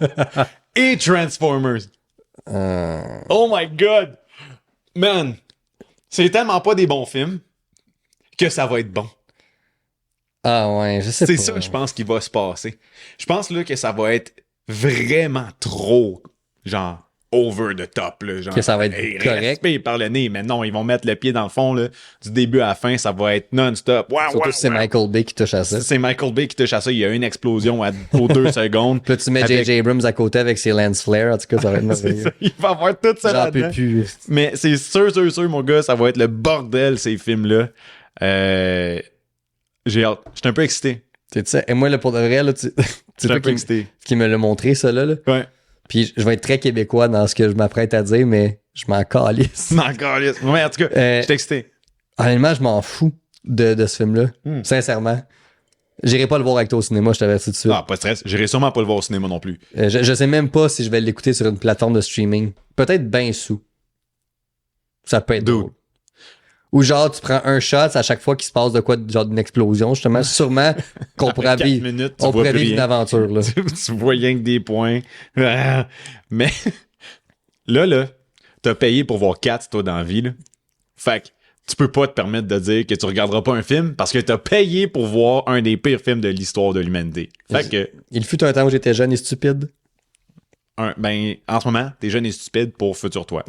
et Transformers. Oh my God! Man! C'est tellement pas des bons films que ça va être bon. Ah ouais, je sais pas. C'est ça, je pense, qui va se passer. Je pense là que ça va être vraiment trop, genre, over the top. Là, genre, Que ça va être correct. respire par le nez. Mais non, ils vont mettre le pied dans le fond, là, du début à la fin, ça va être non-stop. Wow, Surtout wow, si c'est wow. Michael Bay qui touche à ça. C'est Michael Bay qui touche à ça. Il y a une explosion aux 2 secondes. Puis là, tu mets Avec- J.J. Abrams à côté avec ses lens flares. En tout cas, ça va être C'est merveilleux. ça, il va avoir tout ça J'en peux là-dedans. plus. Mais c'est sûr, mon gars, ça va être le bordel, ces films-là. J'ai hâte. J'étais un peu excité. Tu sais, et moi, là, pour de vrai, là, tu J'étais un peu sais excité. qui me l'a montré, ça, là. Ouais. Puis je vais être très québécois dans ce que je m'apprête à dire, mais je m'en calisse. Encore, yes. Ouais, en tout cas, j'étais excité. Honnêtement, je m'en fous de ce film-là. Sincèrement. J'irai pas le voir avec toi au cinéma, je t'avertis tout de suite. Ah, pas de stress. J'irai sûrement pas le voir au cinéma non plus. Je sais même pas si je vais l'écouter sur une plateforme de streaming. Peut-être ben sous. Ça peut être Dude. drôle. Ou genre, tu prends un shot à chaque fois qu'il se passe de quoi, genre d'une explosion, justement. Sûrement qu'on pourrait 4 vivre, minutes, tu on vois pourrait plus vivre une rien. aventure, là. Tu vois rien que des points. Ah. Mais là, t'as payé pour voir 4, toi, dans la vie. Là. Fait que tu peux pas te permettre de dire que tu regarderas pas un film parce que t'as payé pour voir un des pires films de l'histoire de l'humanité. Fait que, Il fut un temps où j'étais jeune et stupide. en ce moment, t'es jeune et stupide pour Futur Toi.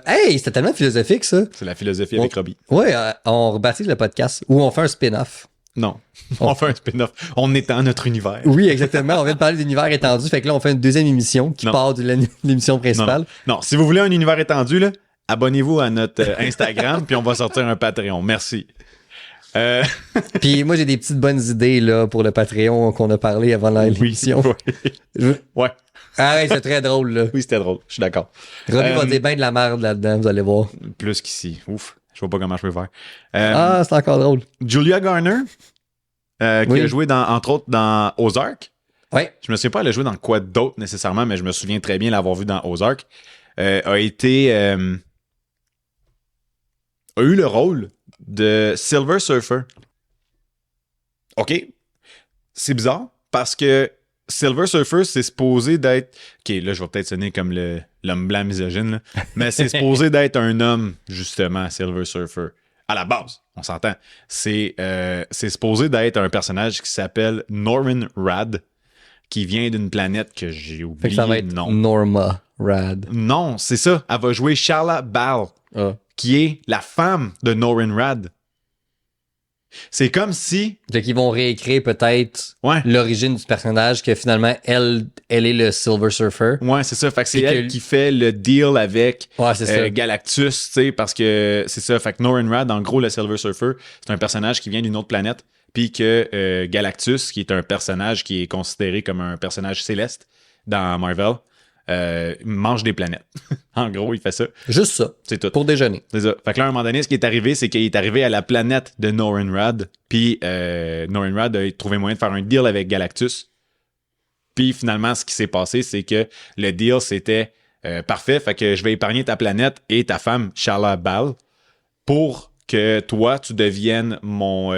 Hey, c'était tellement philosophique, ça. C'est la philosophie avec Robbie. Ouais, on rebaptise le podcast ou on fait un spin-off. Non. On fait un spin-off. On étend notre univers. Oui, exactement. On vient de parler d'univers étendu. Fait que là, on fait une deuxième émission qui Non. part de l'émission Non, principale. non. Si vous voulez un univers étendu, là, abonnez-vous à notre Instagram, puis on va sortir un Patreon. Merci. Puis moi, j'ai des petites bonnes idées là, pour le Patreon qu'on a parlé avant l'émission. Oui. Ouais. Ah ouais, c'est très drôle. Là. Oui, c'était drôle. Je suis d'accord. Robbie va dire bien de la merde là-dedans, vous allez voir. Plus qu'ici. Ouf. Je vois pas comment je peux faire. Ah, c'est encore drôle. Julia Garner, qui Oui. a joué, entre autres, dans Ozark. Ouais. Je me souviens pas, elle a joué dans quoi d'autre nécessairement, mais je me souviens très bien l'avoir vue dans Ozark. A été a eu le rôle de Silver Surfer. OK. C'est bizarre parce que Silver Surfer, c'est supposé d'être... OK, là, je vais peut-être sonner comme l'homme blanc misogyne, là. Mais c'est supposé d'être un homme, justement, Silver Surfer. À la base, on s'entend. C'est supposé d'être un personnage qui s'appelle Norman Rad, qui vient d'une planète que j'ai oublié. Fait que ça va être Norma Rad. Non, c'est ça. Elle va jouer Shala Bal, qui est la femme de Norman Rad. C'est comme si... Fait qu'ils vont réécrire peut-être Ouais. l'origine du personnage, que finalement, elle est le Silver Surfer. Ouais, c'est ça. Fait que c'est Puis elle qui fait le deal avec Ouais, c'est ça. Galactus, tu sais, parce que c'est ça. Fait que Norman Rad, en gros, le Silver Surfer, c'est un personnage qui vient d'une autre planète, puis que Galactus, qui est un personnage qui est considéré comme un personnage céleste dans Marvel, mange des planètes. En gros, il fait ça. Juste ça. C'est tout. Pour déjeuner. C'est ça. Fait que là, à un moment donné, ce qui est arrivé, c'est qu'il est arrivé à la planète de Norman Rad, puis Norman Rad a trouvé moyen de faire un deal avec Galactus. Puis finalement, ce qui s'est passé, c'est que le deal, c'était parfait, fait que je vais épargner ta planète et ta femme, Shala Bal, pour que toi, tu deviennes mon...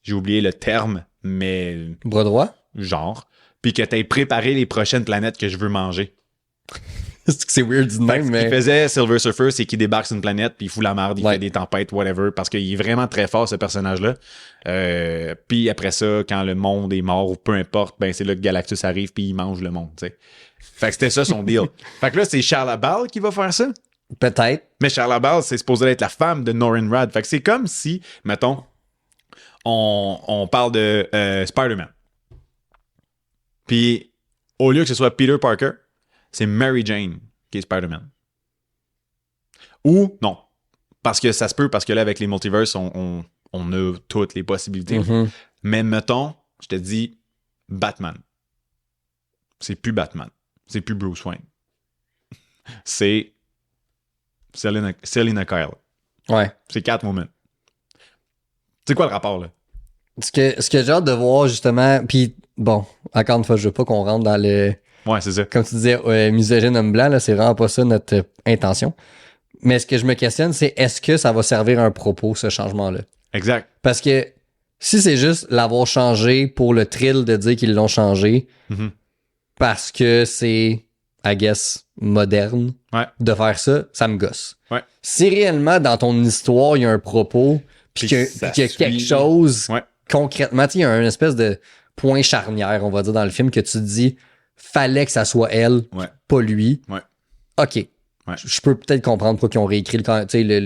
j'ai oublié le terme, mais... Bras droit? Genre. Puis que tu aies préparé les prochaines planètes que je veux manger. C'est weird de même, mais... Ce qu'il faisait, Silver Surfer, c'est qu'il débarque sur une planète, puis il fout la merde, il fait des tempêtes, whatever, parce qu'il est vraiment très fort, ce personnage-là. Puis après ça, quand le monde est mort, ou peu importe, ben c'est là que Galactus arrive, puis il mange le monde, tu sais. Fait que c'était ça son deal. Fait que là, c'est Shala Bal qui va faire ça. Peut-être. Mais Shala Bal, c'est supposé être la femme de Norman Rad. Fait que c'est comme si, mettons, on parle de Spider-Man. Puis, au lieu que ce soit Peter Parker, c'est Mary Jane qui est Spider-Man. Ou, non. Parce que ça se peut, parce que là, avec les multiverses, on a toutes les possibilités. Mm-hmm. Mais mettons, je te dis, Batman. C'est plus Batman. C'est plus Bruce Wayne. C'est Selina Kyle. Ouais. C'est Catwoman. C'est quoi le rapport, là? Ce que j'ai hâte de voir, justement, puis bon, encore une fois, je veux pas qu'on rentre dans le... Ouais, c'est ça. Comme tu disais, misogyne homme blanc, là, c'est vraiment pas ça notre intention. Mais ce que je me questionne, c'est est-ce que ça va servir un propos, ce changement-là? Exact. Parce que si c'est juste l'avoir changé pour le thrill de dire qu'ils l'ont changé, parce que c'est, I guess, moderne de faire ça, ça me gosse. Ouais. Si réellement, dans ton histoire, il y a un propos, puis qu'il y a quelque chose, concrètement, il y a une espèce de point charnière, on va dire, dans le film, que tu te dis, fallait que ça soit elle, pas lui. Ouais. OK. Ouais. Je peux peut-être comprendre pourquoi ils ont réécrit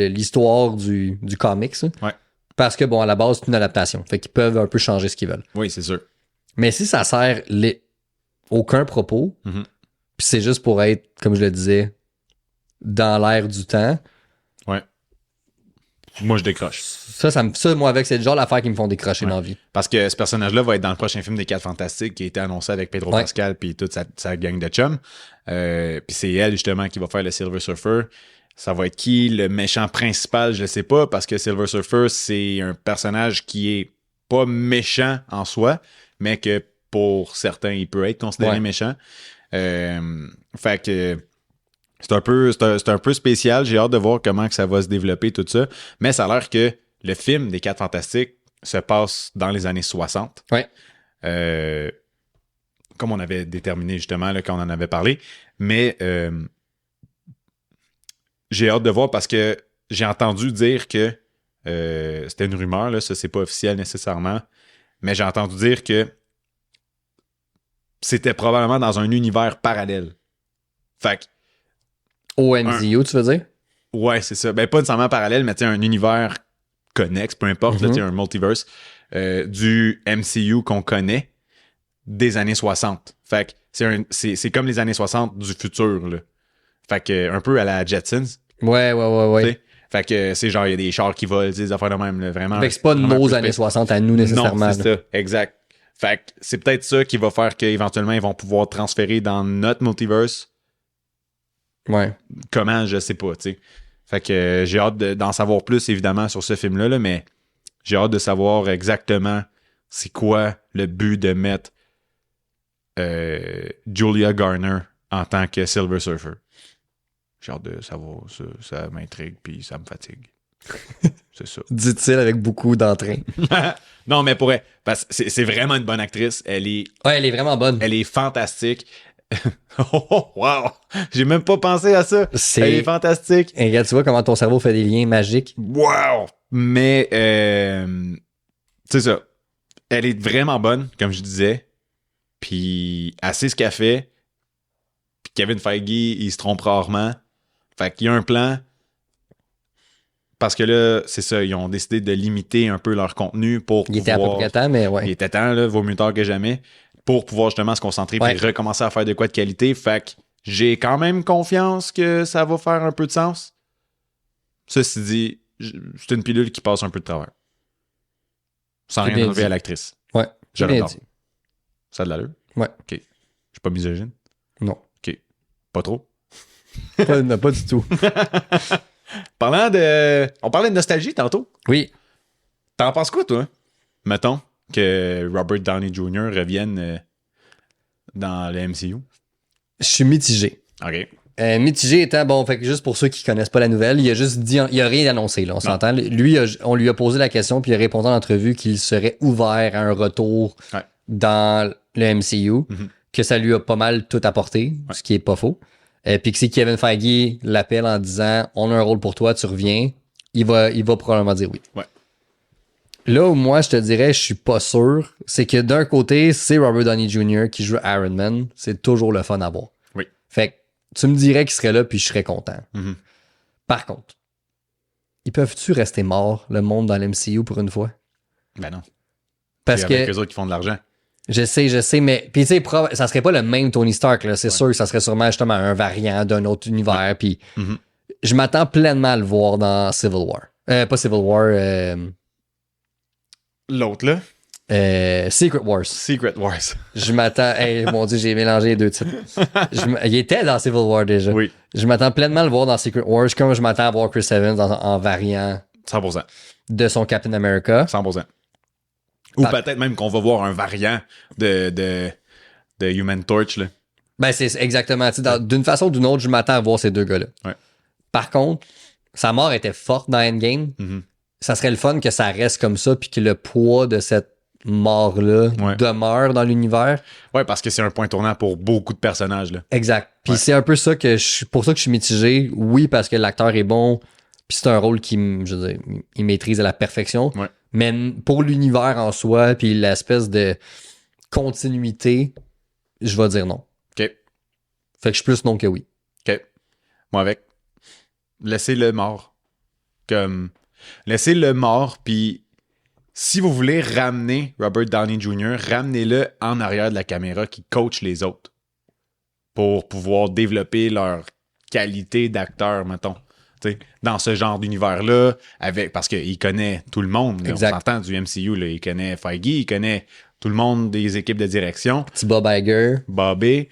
l'histoire du comics. Ouais. Parce que, bon, à la base, c'est une adaptation. Fait qu'ils peuvent un peu changer ce qu'ils veulent. Oui, c'est sûr. Mais si ça sert aucun propos, puis c'est juste pour être, comme je le disais, dans l'air du temps. Ouais. Moi, je décroche. Ça, moi, avec, c'est le genre d'affaires qui me font décrocher dans la vie. Parce que ce personnage-là va être dans le prochain film des 4 Fantastiques qui a été annoncé avec Pedro Pascal puis toute sa gang de chums. Puis c'est elle, justement, qui va faire le Silver Surfer. Ça va être qui? Le méchant principal, je sais pas, parce que Silver Surfer, c'est un personnage qui est pas méchant en soi, mais que pour certains, il peut être considéré méchant. Fait que c'est un peu spécial. J'ai hâte de voir comment que ça va se développer, tout ça. Mais ça a l'air que le film des 4 Fantastiques se passe dans les années 60. Ouais. Comme on avait déterminé justement là, quand on en avait parlé. Mais j'ai hâte de voir parce que j'ai entendu dire que c'était une rumeur, là, ça c'est pas officiel nécessairement, mais j'ai entendu dire que c'était probablement dans un univers parallèle. Fait que Au MCU, tu veux dire? Ouais, c'est ça. Ben, pas nécessairement parallèle, mais tu sais, un univers connexe, peu importe, là, tu sais, un multiverse du MCU qu'on connaît des années 60. Fait que c'est comme les années 60 du futur, là. Fait que, un peu à la Jetsons. Ouais. T'sais. Fait que c'est genre, il y a des chars qui volent, des affaires de même, là, vraiment. Fait que c'est pas nos années 60 à nous, nécessairement. Non, c'est ça, exact. Fait que c'est peut-être ça qui va faire qu'éventuellement, ils vont pouvoir transférer dans notre multiverse. Ouais. Comment, je sais pas, tu sais. Fait que j'ai hâte d'en savoir plus, évidemment, sur ce film-là, là, mais j'ai hâte de savoir exactement c'est quoi le but de mettre Julia Garner en tant que Silver Surfer. J'ai hâte de savoir ça m'intrigue, puis ça me fatigue. C'est ça. Dit-il avec beaucoup d'entrain. Non, mais pour elle, parce que c'est vraiment une bonne actrice. Ouais, elle est vraiment bonne. Elle est fantastique. Oh, wow! J'ai même pas pensé à ça. Elle est fantastique. Et regarde, tu vois comment ton cerveau fait des liens magiques. Wow! Mais, c'est ça. Elle est vraiment bonne, comme je disais. Puis, elle sait ce qu'elle fait. Puis Kevin Feige, il se trompe rarement. Fait qu'il y a un plan. Parce que là, c'est ça, ils ont décidé de limiter un peu leur contenu pour pouvoir... Il était à peu près temps, mais ouais. Il était temps, là, vaut mieux tard que jamais, pour pouvoir justement se concentrer et recommencer à faire de quoi de qualité. Fait que j'ai quand même confiance que ça va faire un peu de sens. Ceci dit, c'est une pilule qui passe un peu de travers. Sans rien enlever à l'actrice. Ouais, je l'adore. Ça a de l'allure? Ouais. OK. Je suis pas misogyne? Non. OK. Pas trop? pas du tout. On parlait de nostalgie tantôt. Oui. T'en penses quoi, toi? Mettons que Robert Downey Jr. revienne dans le MCU. Je suis mitigé. OK. Mitigé étant, bon, fait que juste pour ceux qui connaissent pas la nouvelle, il a juste dit, il a rien annoncé, là, on s'entend. Lui, on lui a posé la question, puis il a répondu en entrevue qu'il serait ouvert à un retour dans le MCU, que ça lui a pas mal tout apporté, ce qui est pas faux. Puis que si Kevin Feige l'appelle en disant, on a un rôle pour toi, tu reviens, il va probablement dire oui. Ouais. Là où moi, je te dirais, je suis pas sûr, c'est que d'un côté, c'est Robert Downey Jr. qui joue Iron Man, c'est toujours le fun à voir. Oui. Fait que tu me dirais qu'il serait là, puis je serais content. Par contre, ils peuvent-tu rester morts, le monde dans l'MCU pour une fois? Ben non. Parce que avec eux autres qui font de l'argent. Je sais, mais puis tu sais, ça serait pas le même Tony Stark, là. C'est sûr que ça serait sûrement justement un variant d'un autre univers. Puis je m'attends pleinement à le voir dans Civil War. Pas Civil War. L'autre, là? Secret Wars. Secret Wars. Je m'attends... Hey, mon Dieu, j'ai mélangé les deux titres. Il était dans Civil War déjà. Oui. Je m'attends pleinement à le voir dans Secret Wars, comme je m'attends à voir Chris Evans en variant 100%. de son Captain America. 100%. Ou peut-être même qu'on va voir un variant de Human Torch, là. Ben, c'est exactement. D'une façon ou d'une autre, je m'attends à voir ces deux gars-là. Ouais. Par contre, sa mort était forte dans Endgame. Ça serait le fun que ça reste comme ça, puis que le poids de cette mort-là demeure dans l'univers. Ouais, parce que c'est un point tournant pour beaucoup de personnages, là. Exact. Puis c'est un peu ça pour ça que je suis mitigé. Oui, parce que l'acteur est bon, puis c'est un rôle qu'il il maîtrise à la perfection. Ouais. Mais pour l'univers en soi, puis l'espèce de continuité, je vais dire non. OK. Fait que je suis plus non que oui. OK. Moi avec. Laissez-le mort. Laissez-le mort, puis si vous voulez ramener Robert Downey Jr., ramenez-le en arrière de la caméra qui coach les autres pour pouvoir développer leur qualité d'acteur, mettons. T'sais, dans ce genre d'univers-là, parce qu'il connaît tout le monde. Là, on s'entend du MCU, là, il connaît Feige, il connaît tout le monde des équipes de direction. Petit Bob Iger. Bobby.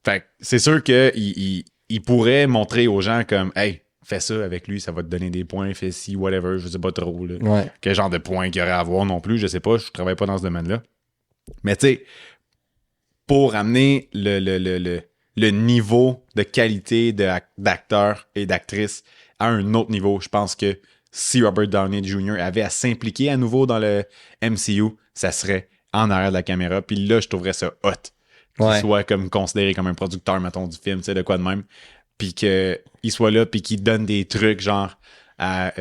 Fait que c'est sûr qu'il pourrait montrer aux gens comme, hey, fais ça avec lui, ça va te donner des points, fais ci, whatever, je sais pas trop. Là. Ouais. Quel genre de points qu'il y aurait à avoir non plus, je sais pas, je travaille pas dans ce domaine-là. Mais tu sais, pour amener le niveau de qualité d'acteur et d'actrice à un autre niveau, je pense que si Robert Downey Jr. avait à s'impliquer à nouveau dans le MCU, ça serait en arrière de la caméra. Puis là, je trouverais ça hot. Qu'il soit comme considéré comme un producteur, mettons, du film, tu sais, de quoi de même. Puis qu'il soit là, puis qu'il donne des trucs, genre, à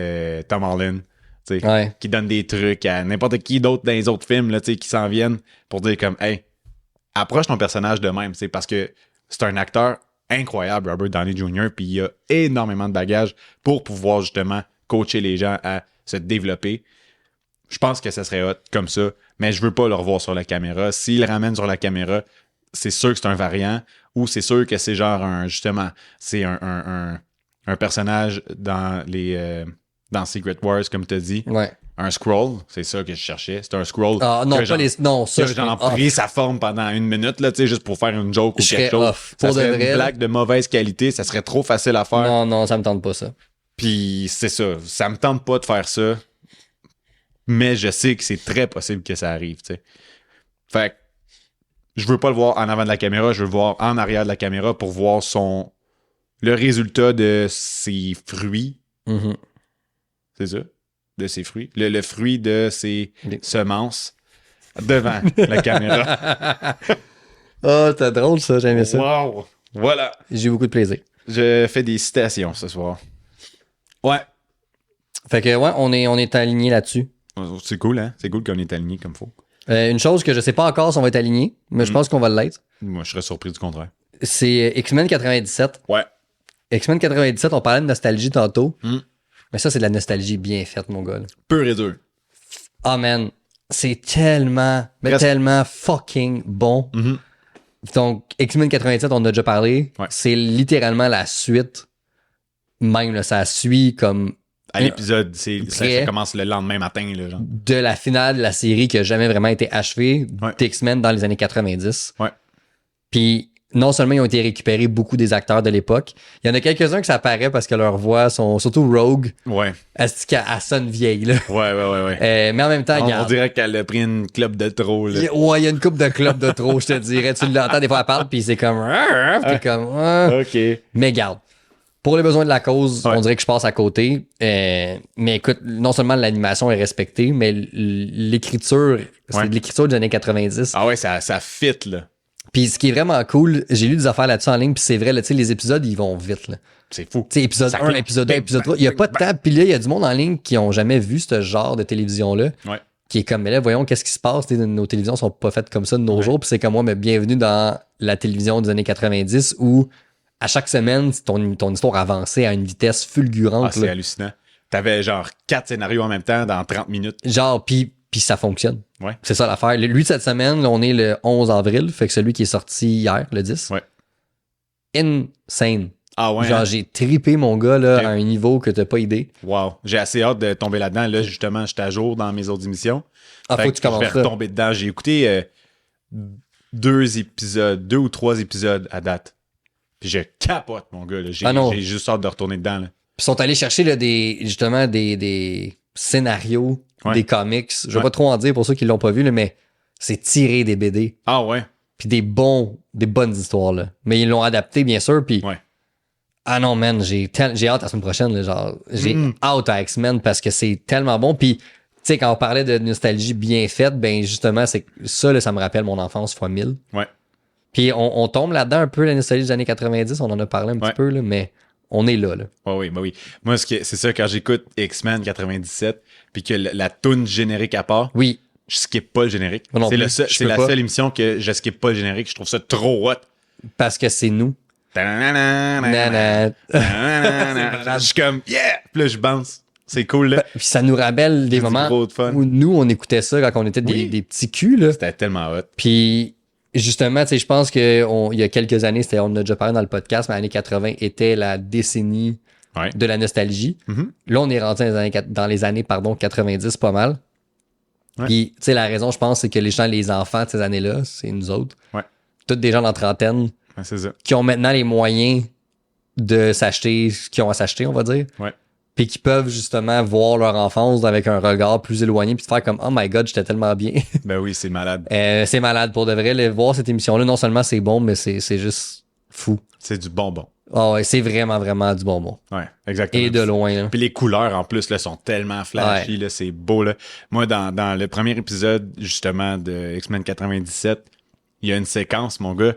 Tom Holland, tu sais, qui donne des trucs à n'importe qui d'autre dans les autres films, là, tu sais, qui s'en viennent pour dire comme, hey, approche ton personnage de même, tu sais, parce que c'est un acteur incroyable, Robert Downey Jr., puis il a énormément de bagages pour pouvoir, justement, coacher les gens à se développer. Je pense que ça serait hot comme ça, mais je veux pas le revoir sur la caméra. S'il le ramène sur la caméra, c'est sûr que c'est un variant, ou c'est sûr que c'est genre c'est un personnage dans dans Secret Wars, comme tu as dit. Ouais. Un Skrull, c'est ça que je cherchais. C'est un Skrull. Ah non, pas les. Non, ça. J'en pris sa forme pendant 1 minute, là, tu sais, juste pour faire une joke ou quelque chose. Ça serait une blague de mauvaise qualité, ça serait trop facile à faire. Non, ça me tente pas ça. Puis c'est ça me tente pas de faire ça, mais je sais que c'est très possible que ça arrive, tu sais. Fait que je veux pas le voir en avant de la caméra, je veux le voir en arrière de la caméra pour voir son le résultat de ses fruits. Mhm. C'est ça? De ses fruits. Le fruit de ses Des- semences devant la caméra. Oh, t'as drôle ça, j'aimais ça. Wow! Voilà. J'ai eu beaucoup de plaisir. Je fais des citations ce soir. Ouais. Fait que ouais, on est aligné là-dessus. C'est cool, hein? C'est cool qu'on est aligné comme faut. Une chose que je sais pas encore si on va être aligné, mais je pense qu'on va l'être, Moi, je serais surpris du contraire. c'est X-Men 97. Ouais. X-Men 97, on parlait de nostalgie tantôt. Mm. Mais ça, c'est de la nostalgie bien faite, mon gars. Là. Pur et dur. Ah, man. C'est tellement, mais Presque. tellement fucking bon. Mhm. Donc, X-Men 87, on en a déjà parlé. Ouais. C'est littéralement la suite. Même, là, ça suit comme À l'épisode, ça Très. commence le lendemain matin, là, genre. de la finale de la série qui a jamais vraiment été achevée Ouais. d'X-Men dans les années 90. Ouais. Puis, non seulement ils ont été récupérés beaucoup des acteurs de l'époque, il y en a quelques-uns que ça apparaît parce que leurs voix sont, surtout Rogue, Ouais. elle sonne vieille, là. Ouais. Mais en même temps, On regarde. dirait qu'elle a pris une clope de trop, là. Ouais, il y a une coupe de clubs de trop, je te dirais. Tu l'entends des fois, elle parle, puis c'est comme... T'es comme... OK. Mais garde. Pour les besoins de la cause, Ouais. on dirait que je passe à côté. Mais écoute, non seulement l'animation est respectée, mais l'écriture, c'est Ouais. de l'écriture des années 90. Ah ouais, ça fit, là. Puis ce qui est vraiment cool, j'ai lu des affaires là-dessus en ligne, puis c'est vrai, là, tu sais, les épisodes, ils vont vite. Là. C'est fou. Tu sais, épisode Ça 1, clique. épisode 2, Bing, épisode bang, 3. Il n'y a bing, pas de bang. temps. Puis là, il y a du monde en ligne qui ont jamais vu ce genre de télévision-là. Ouais. Qui est comme, mais là, voyons, qu'est-ce qui se passe? T'sais, nos télévisions sont pas faites comme ça de nos jours. Puis c'est comme moi, mais bienvenue dans la télévision des années 90 où à chaque semaine, ton histoire avançait à une vitesse Ah, fulgurante. c'est là. hallucinant. T'avais genre 4 scénarios en même temps dans 30 minutes. Genre, puis ça fonctionne. Ouais. C'est ça l'affaire. Lui, cette semaine, là, on est le 11 avril, fait que celui qui est sorti hier, le 10. Ouais. Insane. Ah ouais? Genre, hein? j'ai trippé mon gars là, Ok. à un niveau que t'as pas idée. Wow. J'ai assez hâte de tomber là-dedans. Là, justement, j'étais à jour dans mes autres émissions. Ah, Fait faut que tu je commences vais ça. retomber dedans. J'ai écouté 2 ou 3 épisodes à date. Puis je capote, mon gars. Là. Ah non. J'ai juste hâte de retourner dedans. Là. Puis ils sont allés chercher là, des scénarios, Ouais. des comics. Je vais Ouais. pas trop en dire pour ceux qui l'ont pas vu, là, mais c'est tiré des BD. Ah ouais? Puis des bonnes histoires. Là. Mais ils l'ont adapté, bien sûr. Puis Ouais. ah non, man, j'ai hâte la semaine prochaine. Là, genre, j'ai hâte à X-Men parce que c'est tellement bon. Puis, tu sais, quand on parlait de nostalgie bien faite, ben justement, c'est ça, là, ça me rappelle mon enfance fois 1000. Ouais. Puis, on tombe là-dedans un peu, la nostalgie des années 90. On en a parlé un petit Ouais. peu, là, mais on est là. Ouais, oui, bah oui. Moi, c'est ça, quand j'écoute X-Men 97, puis que la toune générique à part, Oui, je skip pas le générique. Moi non C'est plus, le seul- je c'est peux la pas. seule émission que je skip pas le générique. Je trouve ça trop hot. parce que c'est nous. Nanana. Je suis comme, yeah! Puis là, je bounce. C'est cool, là. Puis ça nous rappelle des C'est moments trop de fun. où nous, on écoutait ça quand on était Oui. des petits culs, là. C'était tellement hot. Puis justement, tu sais, je pense que il y a quelques années, on en a déjà parlé dans le podcast, mais l'année 80 était la décennie Ouais. de la nostalgie. Mhm. Là, on est rentré dans les années 90 pas mal. Ouais. Puis, tu sais, la raison, je pense, c'est que les gens, les enfants de ces années-là, c'est nous autres. Ouais. Tous des gens dans la trentaine Ouais, c'est ça. qui ont maintenant les moyens de s'acheter ce qu'ils ont à s'acheter, on va dire. Ouais. Puis qui peuvent justement voir leur enfance avec un regard plus éloigné puis se faire comme « Oh my God, j'étais tellement bien ». Ben oui, c'est malade. C'est malade pour de vrai. Voir cette émission-là, non seulement c'est bon, mais c'est juste fou. C'est du bonbon. Ah ouais, c'est vraiment, vraiment du bonbon. Ouais, exactement. Et de loin, là. Puis les couleurs, en plus, là, sont tellement flashy, là, c'est beau, là. Moi, dans le premier épisode, justement, de X-Men 97, il y a une séquence, mon gars,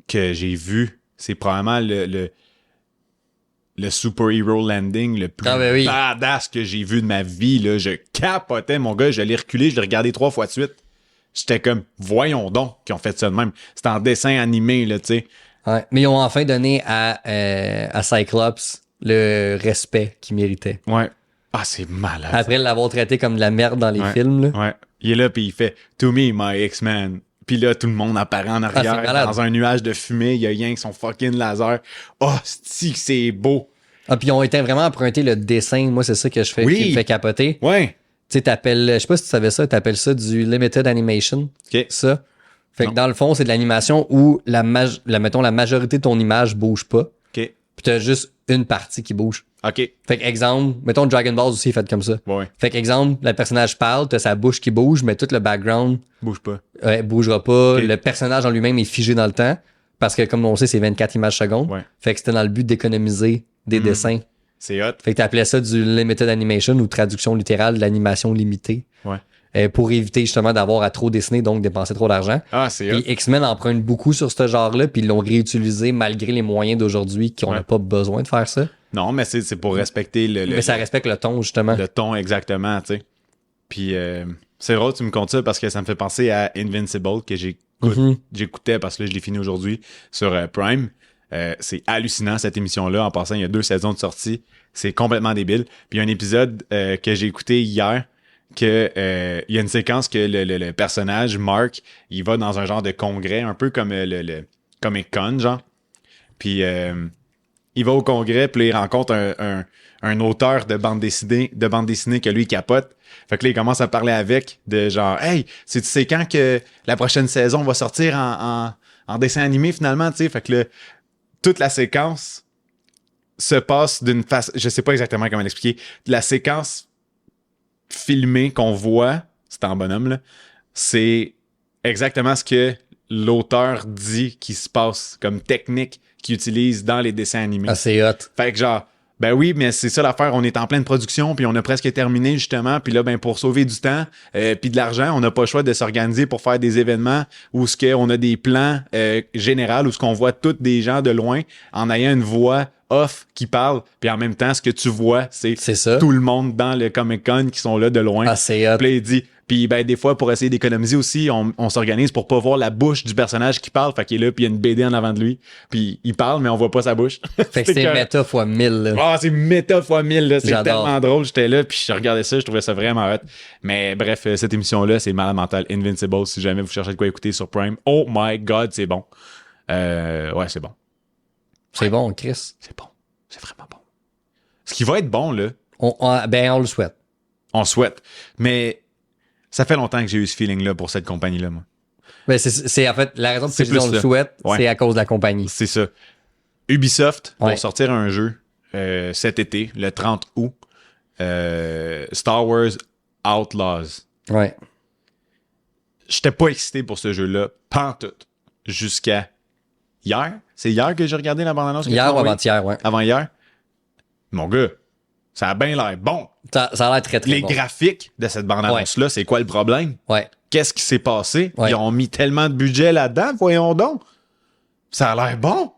que j'ai vu. C'est probablement le super-hero landing le plus Ah, ben oui. badass que j'ai vu de ma vie, là. Je capotais, mon gars. Je l'ai reculé, je l'ai regardé 3 fois de suite. J'étais comme, voyons donc qu'ils ont fait ça de même. C'était en dessin animé, là, tu sais. Ouais. Mais ils ont enfin donné à Cyclops le respect qu'il méritait. Ouais. Ah, c'est malade. Après l'avoir traité comme de la merde dans les Ouais. films, là. Ouais. Il est là, puis il fait « To me, my X-Man ». Puis là, tout le monde apparaît en c'est arrière, malade. dans un nuage de fumée. Il y a rien que son fucking laser. Oh, c'est beau. Ah, puis ils ont été vraiment emprunté le dessin. Moi, c'est ça que je fais, Oui. qui me fait capoter. Ouais. Tu sais, t'appelles, je sais pas si tu savais ça, t'appelles ça du limited animation. OK. Ça. Fait Non. que dans le fond, c'est de l'animation où mettons, la majorité de ton image bouge pas. OK. Puis t'as juste une partie qui bouge. OK. Fait que exemple, mettons Dragon Ball aussi est fait comme ça. Ouais. Fait que exemple, le personnage parle, t'as sa bouche qui bouge, mais tout le background Bouge pas. bougera pas. Ok. Le personnage en lui-même est figé dans le temps. Parce que, comme on sait, c'est 24 images secondes. Ouais. Fait que c'était dans le but d'économiser des dessins. C'est hot. Fait que t'appelais ça du limited animation ou traduction littérale de l'animation limitée. Ouais. Pour éviter justement d'avoir à trop dessiner, donc dépenser trop d'argent. Ah, c'est hot. Puis X-Men emprunte beaucoup sur ce genre-là, puis ils l'ont réutilisé malgré les moyens d'aujourd'hui qu'on n'a pas besoin de faire ça. Non, mais c'est pour respecter Mais ça respecte le ton, justement. le ton exactement, tu sais. Puis c'est drôle que tu me comptes ça parce que ça me fait penser à Invincible que j'écoutais parce que là, je l'ai fini aujourd'hui sur Prime. C'est hallucinant cette émission-là. En passant, il y a 2 saisons de sortie. C'est complètement débile. Puis il y a un épisode que j'ai écouté hier que il y a une séquence que le personnage, Mark, il va dans un genre de congrès, un peu comme le Comic-Con, genre. Puis il va au congrès, puis là, il rencontre un auteur de bande dessinée que lui, il capote. Fait que là, il commence à parler avec, de genre, hey, tu sais quand que la prochaine saison va sortir en dessin animé finalement, tu sais. Fait que là, toute la séquence se passe d'une façon, je sais pas exactement comment l'expliquer, la séquence filmée qu'on voit, c'est en bonhomme, là, c'est exactement ce que l'auteur dit qui se passe comme technique qu'il utilise dans les dessins animés. Ah, c'est hot. Fait que genre, ben oui, mais c'est ça l'affaire, on est en pleine production, puis on a presque terminé justement, puis là, ben pour sauver du temps, puis de l'argent, on n'a pas le choix de s'organiser pour faire des événements où ce qu'on a des plans généraux, où ce qu'on voit tous des gens de loin en ayant une voix off qui parle, puis en même temps, ce que tu vois, c'est ça. tout le monde dans le Comic-Con qui sont là de loin. Ah, c'est hot. Puis là, il dit, puis ben des fois, pour essayer d'économiser aussi, on s'organise pour pas voir la bouche du personnage qui parle, fait qu'il est là, puis il y a une BD en avant de lui, puis il parle, mais on voit pas sa bouche. Fait que c'est méta fois 1000, là. Ah, c'est méta fois 1000, là. C'est J'adore. tellement drôle. J'étais là, puis je regardais ça, je trouvais ça vraiment hot. Mais bref, cette émission-là, c'est Malade Mental Invincible. Si jamais vous cherchez de quoi écouter sur Prime, oh my God, c'est bon. Ouais, c'est bon. C'est bon, Chris. C'est bon. C'est vraiment bon. Ce qui va être bon, là, On le souhaite. on souhaite. Mais ça fait longtemps que j'ai eu ce feeling-là pour cette compagnie-là, moi. Ben, c'est en fait, la raison pour C'est laquelle on plus le ça. souhaite, Ouais. c'est à cause de la compagnie. C'est ça. Ubisoft Ouais. vont sortir un jeu cet été, le 30 août. Star Wars Outlaws. Ouais. J'étais pas excité pour ce jeu-là, pantoute, jusqu'à hier. C'est hier que j'ai regardé la bande-annonce? que Hier tu ou m'as envoyée? avant-hier, ouais. Avant-hier? Mon gars, ça a bien l'air bon. Ça a l'air très, très Les bon. graphiques de cette bande-annonce-là, c'est quoi le problème? Ouais. Qu'est-ce qui s'est passé? Ouais. Ils ont mis tellement de budget là-dedans, voyons donc. Ça a l'air bon.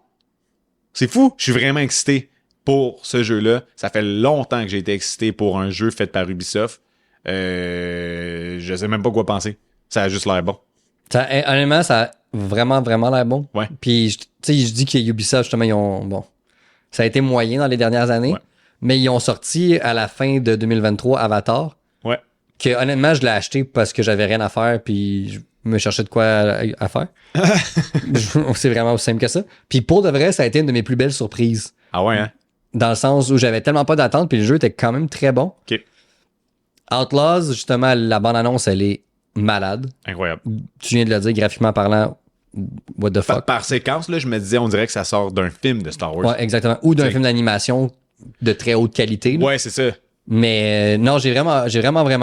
C'est fou. Je suis vraiment excité pour ce jeu-là. Ça fait longtemps que j'ai été excité pour un jeu fait par Ubisoft. Je sais même pas quoi penser. Ça a juste l'air bon. Honnêtement, ça a vraiment, vraiment l'air bon. Ouais. Puis, tu sais, je dis que Ubisoft, justement, ils ont, bon, ça a été moyen dans les dernières années, Ouais. mais ils ont sorti à la fin de 2023 Avatar, Ouais. que honnêtement, je l'ai acheté parce que j'avais rien à faire, puis je me cherchais de quoi à faire. C'est vraiment aussi simple que ça. Puis pour de vrai, ça a été une de mes plus belles surprises. Ah ouais, hein? Dans le sens où j'avais tellement pas d'attente, puis le jeu était quand même très bon. OK. Outlaws, justement, la bande-annonce, elle est malade. Incroyable. Tu viens de le dire, graphiquement parlant, what the fuck. Par séquence, là, je me disais, on dirait que ça sort d'un film de Star Wars. Ouais, exactement. Ou d'un T'sais. film d'animation de très haute qualité. Là. Ouais, c'est ça. Mais non, j'ai vraiment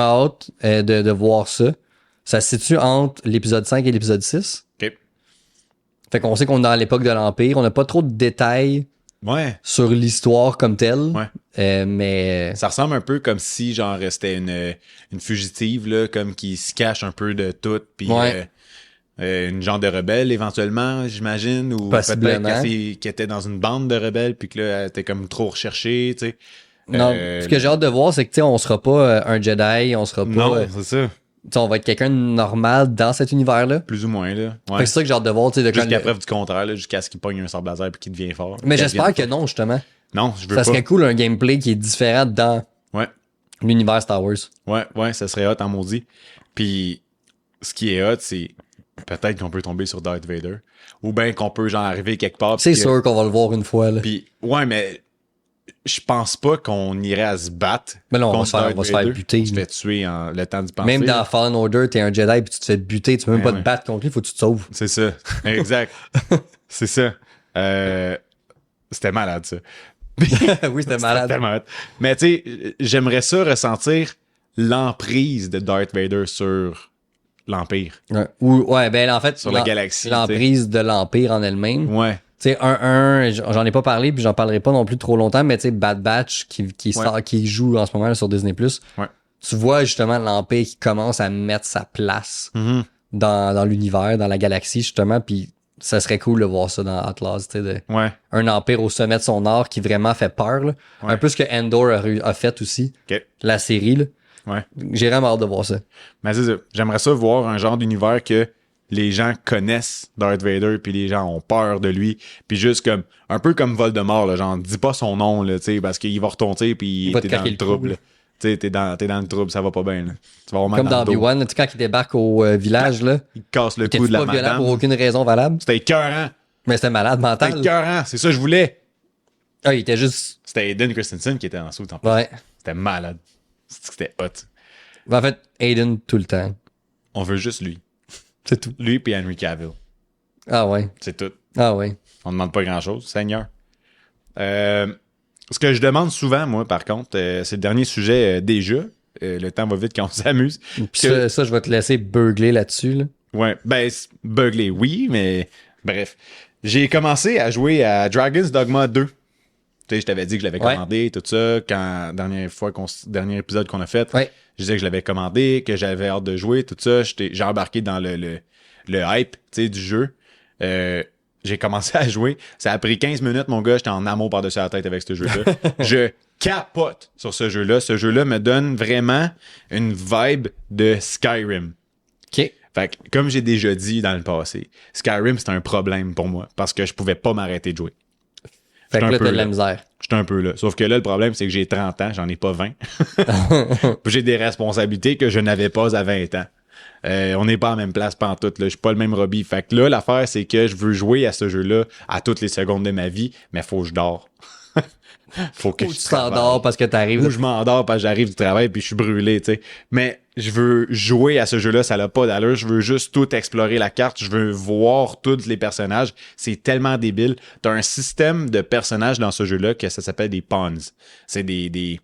hâte de voir ça. Ça se situe entre l'épisode 5 et l'épisode 6. OK. Fait qu'on sait qu'on est dans l'époque de l'Empire. On n'a pas trop de détails Ouais. sur l'histoire comme telle. Ouais. Mais Ça ressemble un peu comme si, genre, restait une fugitive, là, comme qui se cache un peu de tout, puis Ouais. une genre de rebelle, éventuellement, j'imagine, ou Possiblement. peut-être qui était dans une bande de rebelles, puis que là, elle était comme trop recherchée, tu sais. non, ce que j'ai hâte de voir, c'est que tu sais, on sera pas un Jedi, on sera pas. Non, c'est ça. Tu sais, on va être quelqu'un de normal dans cet univers-là. Plus ou moins, là. Fait Ouais. que c'est ça que j'ai hâte de voir, tu sais, de quand Jusqu'à le- preuve du contraire, là, jusqu'à ce qu'il pogne un sable laser puis qu'il devient fort. Mais Qu'il j'espère que devienne non, justement. fort. Non, je veux Ça pas. serait cool un gameplay qui est différent dans Ouais. l'univers Star Wars. Ouais, ça serait hot en maudit. Puis, ce qui est hot, c'est peut-être qu'on peut tomber sur Darth Vader. Ou bien qu'on peut, genre, arriver quelque part. C'est puis que- sûr qu'on va le voir une fois. Là. Puis, ouais, mais je pense pas qu'on irait à se battre. Mais non, on va contre se faire- Darth on va se faire Vader. buter, On se là. fait tuer en le temps d'y penser. Même dans Fallen Order, t'es un Jedi puis tu te fais buter, tu peux même Ouais, pas ouais. te battre contre lui, faut que tu te sauves. C'est ça. Exact. C'est ça. C'était malade, ça. Oui, c'était malade. Tellement hot. Mais tu sais, j'aimerais ça ressentir l'emprise de Darth Vader sur l'Empire. Ben en fait, Sur la galaxie. l'emprise de l'Empire en elle-même. Ouais. Tu sais, j'en ai pas parlé, puis j'en parlerai pas non plus trop longtemps, mais tu sais, Bad Batch, qui joue en ce moment là, sur Disney+, Ouais. tu vois justement l'Empire qui commence à mettre sa place dans l'univers, dans la galaxie, justement, puis ça serait cool de voir ça dans Atlas, tu sais, un Empire au sommet de son art qui vraiment fait peur, là. Ouais. Un peu ce que Endor a fait aussi, la série, là. Ouais. J'ai vraiment hâte de voir ça. Mais c'est ça. J'aimerais ça voir un genre d'univers que les gens connaissent Darth Vader, puis les gens ont peur de lui, puis juste comme un peu comme Voldemort, là, genre dis pas son nom là, tu sais, parce qu'il va retomber puis t'es dans le trouble. Tu sais, t'es dans le trouble, ça va pas bien là. Tu vas comme dans Obi-Wan, tu sais, quand il débarque au village là, il casse le cou de la pas violent madame pour aucune raison valable. C'était écœurant. Mais c'était malade mental. C'était écœurant, c'est ça que je voulais. Ah, il était juste. C'était Hayden Christensen qui était en dessous en plus. Ouais. C'était malade. C'était hot. En fait, Hayden tout le temps. On veut juste lui. C'est tout. Lui puis Henry Cavill. Ah ouais. C'est tout. Ah ouais. On demande pas grand-chose, Seigneur. Ce que je demande souvent, moi, par contre, c'est le dernier sujet déjà. Le temps va vite quand on s'amuse. Ça, je vais te laisser beugler là-dessus. Là. Ouais, ben, beugler, oui, mais bref. J'ai commencé à jouer à Dragon's Dogma 2. Tu sais, je t'avais dit que je l'avais commandé, tout ça, dernier épisode qu'on a fait. Ouais. Je disais que je l'avais commandé, que j'avais hâte de jouer, tout ça. J'ai embarqué dans le hype, tu sais, du jeu. J'ai commencé à jouer. Ça a pris 15 minutes, mon gars. J'étais en amour par-dessus la tête avec ce jeu-là. Je capote sur ce jeu-là. Ce jeu-là me donne vraiment une vibe de Skyrim. OK. Fait que, comme j'ai déjà dit dans le passé, Skyrim, c'était un problème pour moi parce que je pouvais pas m'arrêter de jouer. Fait que là, t'as de la misère. J'étais un peu là. Sauf que là, le problème, c'est que j'ai 30 ans, j'en ai pas 20. Puis j'ai des responsabilités que je n'avais pas à 20 ans. On n'est pas en même place pantoute, là. Je suis pas le même Robbie. Fait que là, l'affaire, c'est que je veux jouer à ce jeu-là à toutes les secondes de ma vie, mais faut que je dors. Faut que tu t'endors parce que t'arrives. Ou je m'endors parce que j'arrive du travail puis je suis brûlé, tu sais. Mais je veux jouer à ce jeu-là, ça n'a pas d'allure. Je veux juste tout explorer la carte. Je veux voir tous les personnages. C'est tellement débile. T'as un système de personnages dans ce jeu-là que ça s'appelle des pawns. C'est des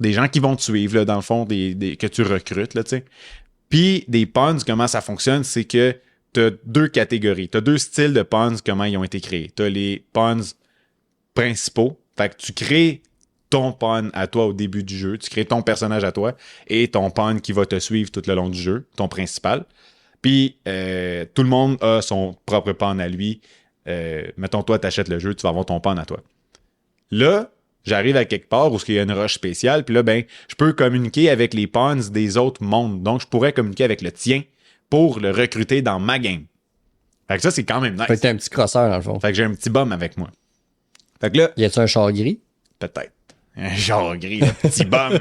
gens qui vont te suivre, là, dans le fond, que tu recrutes, là, tu sais. Puis des pawns, comment ça fonctionne, c'est que t'as deux catégories. T'as deux styles de pawns, comment ils ont été créés. T'as les pawns principaux. Fait que tu crées ton pawn à toi au début du jeu, tu crées ton personnage à toi et ton pawn qui va te suivre tout le long du jeu, ton principal. Puis tout le monde a son propre pawn à lui. Mettons, toi, t'achètes le jeu, tu vas avoir ton pawn à toi. Là, j'arrive à quelque part où il y a une roche spéciale, puis là, ben, je peux communiquer avec les pawns des autres mondes. Donc, je pourrais communiquer avec le tien pour le recruter dans ma game. Fait que ça, c'est quand même nice. Fait que t'es un petit crosseur, dans le fond. Fait que j'ai un petit bum avec moi. Fait que là... Y a-tu un char gris? Peut-être. Un char gris, le petit bum.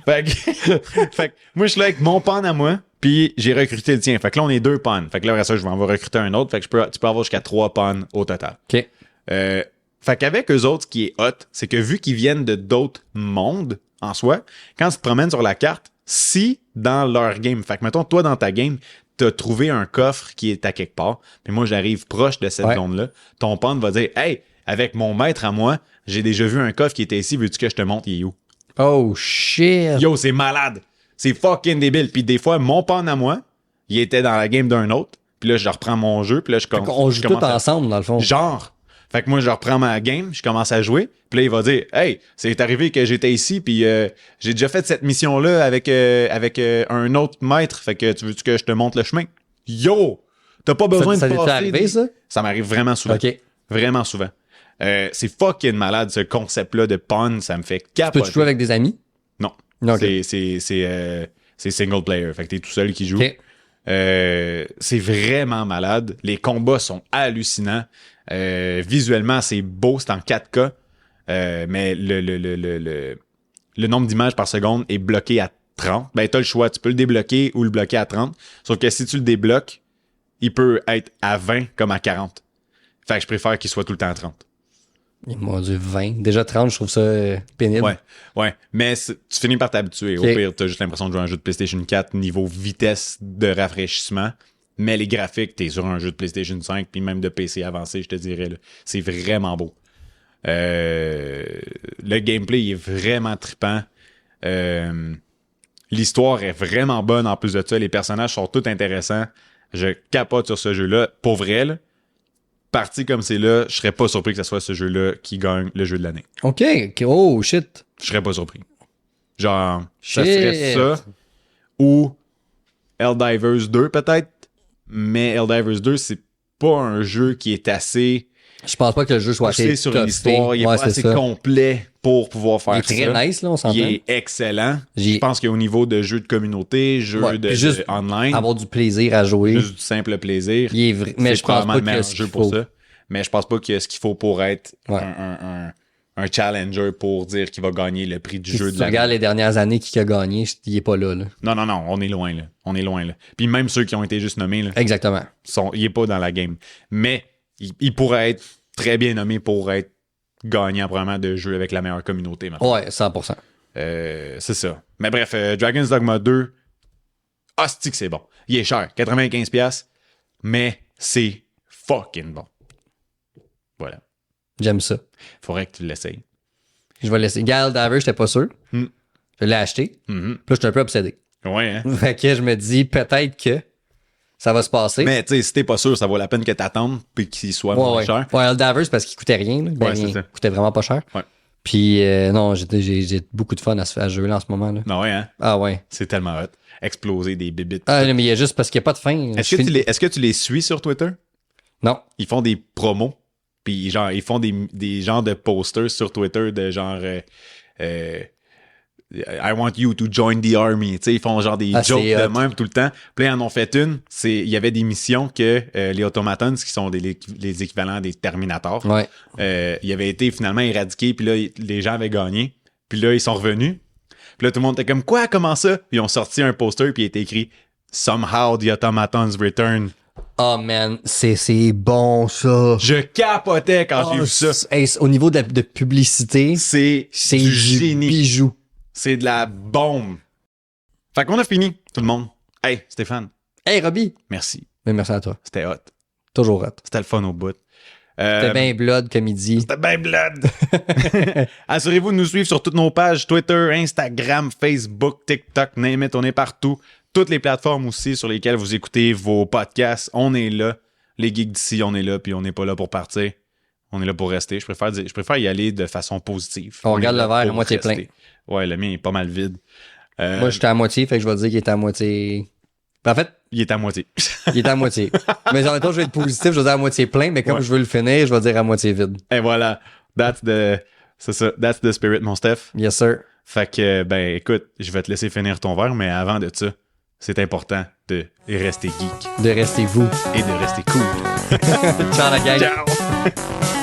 fait que moi, je suis là avec mon pawn à moi, puis j'ai recruté le tien. Fait que là, on est deux pawns. Fait que là, après ça, je vais en recruter un autre. Fait que tu peux avoir jusqu'à 3 pawns au total. OK. Fait qu'avec eux autres, ce qui est hot, c'est que vu qu'ils viennent de d'autres mondes, en soi, quand tu te promènes sur la carte, si dans leur game, fait que mettons, toi, dans ta game, t'as trouvé un coffre qui est à quelque part, puis moi, j'arrive proche de cette zone-là, ton pawn va dire « Hey, avec mon maître à moi, j'ai déjà vu un coffre qui était ici, veux-tu que je te montre, il est où? » Oh, shit! Yo, c'est malade! C'est fucking débile. Puis des fois, mon pawn à moi, il était dans la game d'un autre, puis là, je reprends mon jeu, puis là, on joue tout ensemble, dans le fond. Genre! Fait que moi, je reprends ma game, je commence à jouer, puis là, il va dire « Hey, c'est arrivé que j'étais ici, puis j'ai déjà fait cette mission-là avec un autre maître, fait que tu veux que je te montre le chemin? » Yo! T'as pas besoin de passer... Ça t'est arrivé, ça? Ça m'arrive vraiment souvent. OK. Vraiment souvent. C'est fucking malade, ce concept-là de pawn, ça me fait capoter. Peux-tu jouer avec des amis? Non. Okay. C'est single player, fait que t'es tout seul qui joue. Okay. C'est vraiment malade. Les combats sont hallucinants. Visuellement, c'est beau, c'est en 4K. Mais le nombre d'images par seconde est bloqué à 30. Ben, t'as le choix, tu peux le débloquer ou le bloquer à 30. Sauf que si tu le débloques, il peut être à 20 comme à 40. Fait que je préfère qu'il soit tout le temps à 30. Mon Dieu, 20. Déjà 30, je trouve ça pénible. Ouais. Mais tu finis par t'habituer. Okay. Au pire, t'as juste l'impression de jouer à un jeu de PlayStation 4 niveau vitesse de rafraîchissement. Mais les graphiques, t'es sur un jeu de PlayStation 5 puis même de PC avancé, je te dirais. Là. C'est vraiment beau. Le gameplay il est vraiment trippant. L'histoire est vraiment bonne en plus de ça. Les personnages sont tous intéressants. Je capote sur ce jeu-là. Pour vrai, là, parti comme c'est là, je serais pas surpris que ce soit ce jeu-là qui gagne le jeu de l'année. OK. Oh, shit. Je serais pas surpris. Genre, ça Shit. serait ça. Ou Helldivers 2 peut-être. Mais Helldivers 2, c'est pas un jeu qui est assez Je pense pas que le jeu soit poussé assez sur toffé. l'histoire. Il est Ouais, pas c'est assez ça. complet pour pouvoir faire Il ça. est très nice, là, on s'entend. Il est excellent. J'ai- Je pense qu'au niveau de jeux de communauté, jeux Ouais, de, puis juste de online, Avoir du plaisir à jouer. juste du simple plaisir, Il est vrai. Mais c'est je pense probablement pas le que meilleur ce jeu qu'il pour faut. ça. Mais je pense pas qu'il y a ce qu'il faut pour être Ouais. un challenger pour dire qu'il va gagner le prix du Puis jeu si de tu l'année. regardes les dernières années qui a gagné, il est pas là. Non, on est loin, là. On est loin, là. Puis même ceux qui ont été juste nommés, là, Exactement. il est pas dans la game. Mais il pourrait être très bien nommé pour être gagnant, probablement, de jeu avec la meilleure communauté, maintenant. Ouais, 100%. C'est ça. Mais bref, Dragon's Dogma 2, hostie que c'est bon. Il est cher, 95$, mais c'est fucking bon. Voilà. J'aime ça. Faudrait que tu l'essayes. Je vais laisser. Gale Diver, j'étais pas sûr. Mm. Je l'ai acheté. Mhm. Puis là, j'étais un peu obsédé. Ouais, hein? Fait que je me dis, peut-être que ça va se passer. Mais tu sais, si t'es pas sûr, ça vaut la peine que t'attendes puis qu'il soit moins ouais. cher. Ouais, Helldivers, parce qu'il coûtait rien. Là. Ben, Ouais, c'est rien. ça. Il coûtait vraiment pas cher. Ouais. Puis, non, j'ai beaucoup de fun à ce jeu-là en ce moment. Là. Non, ouais, hein? Ah ouais. C'est tellement hot. Exploser des bébites. Ah, non, mais il y a juste parce qu'il n'y a pas de fin. Est-ce que tu les suis sur Twitter? Non. Ils font des promos. Puis genre, ils font des genres de posters sur Twitter de genre I want you to join the army. Tu sais, ils font genre des jokes c'est de hot. même tout le temps. Puis là, ils en ont fait une. Il y avait des missions que les automatons, qui sont les équivalents des Terminators, Ouais. ils avaient été finalement éradiqués. Puis là, les gens avaient gagné. Puis là, ils sont revenus. Puis là, tout le monde était comme, quoi, comment ça? Puis ils ont sorti un poster, puis il était écrit Somehow the automatons return. Oh man, c'est bon ça. Je capotais quand j'ai vu ça. Au niveau de publicité, C'est c'est du du génie. bijou. C'est de la bombe. Fait qu'on a fini, tout le monde. Hey, Stéphane, Hey Robbie. merci. Mais merci à toi. C'était hot. Toujours hot. C'était le fun au bout. C'était bien blood comme il dit. C'était bien blood. Assurez-vous de nous suivre sur toutes nos pages Twitter, Instagram, Facebook, TikTok, name it, on est partout. Toutes les plateformes aussi sur lesquelles vous écoutez vos podcasts, on est là. Les geeks d'ici, on est là, puis on n'est pas là pour partir. On est là pour rester. Je préfère y aller de façon positive. On regarde est là le verre à pour moitié rester. plein. Ouais, le mien est pas mal vide. Moi, j'étais à moitié, fait que je vais dire qu'il était à moitié. Ben, en fait, Il est à moitié. il était à moitié. Mais en même temps, je vais être positif, je vais dire à moitié plein, mais comme Ouais. je veux le finir, je vais dire à moitié vide. Et voilà. C'est ça. That's the spirit, mon Steph. Yes, sir. Fait que, ben, écoute, je vais te laisser finir ton verre, mais avant de ça, c'est important de rester geek De rester vous. et de rester cool. Ciao la gang. Ciao!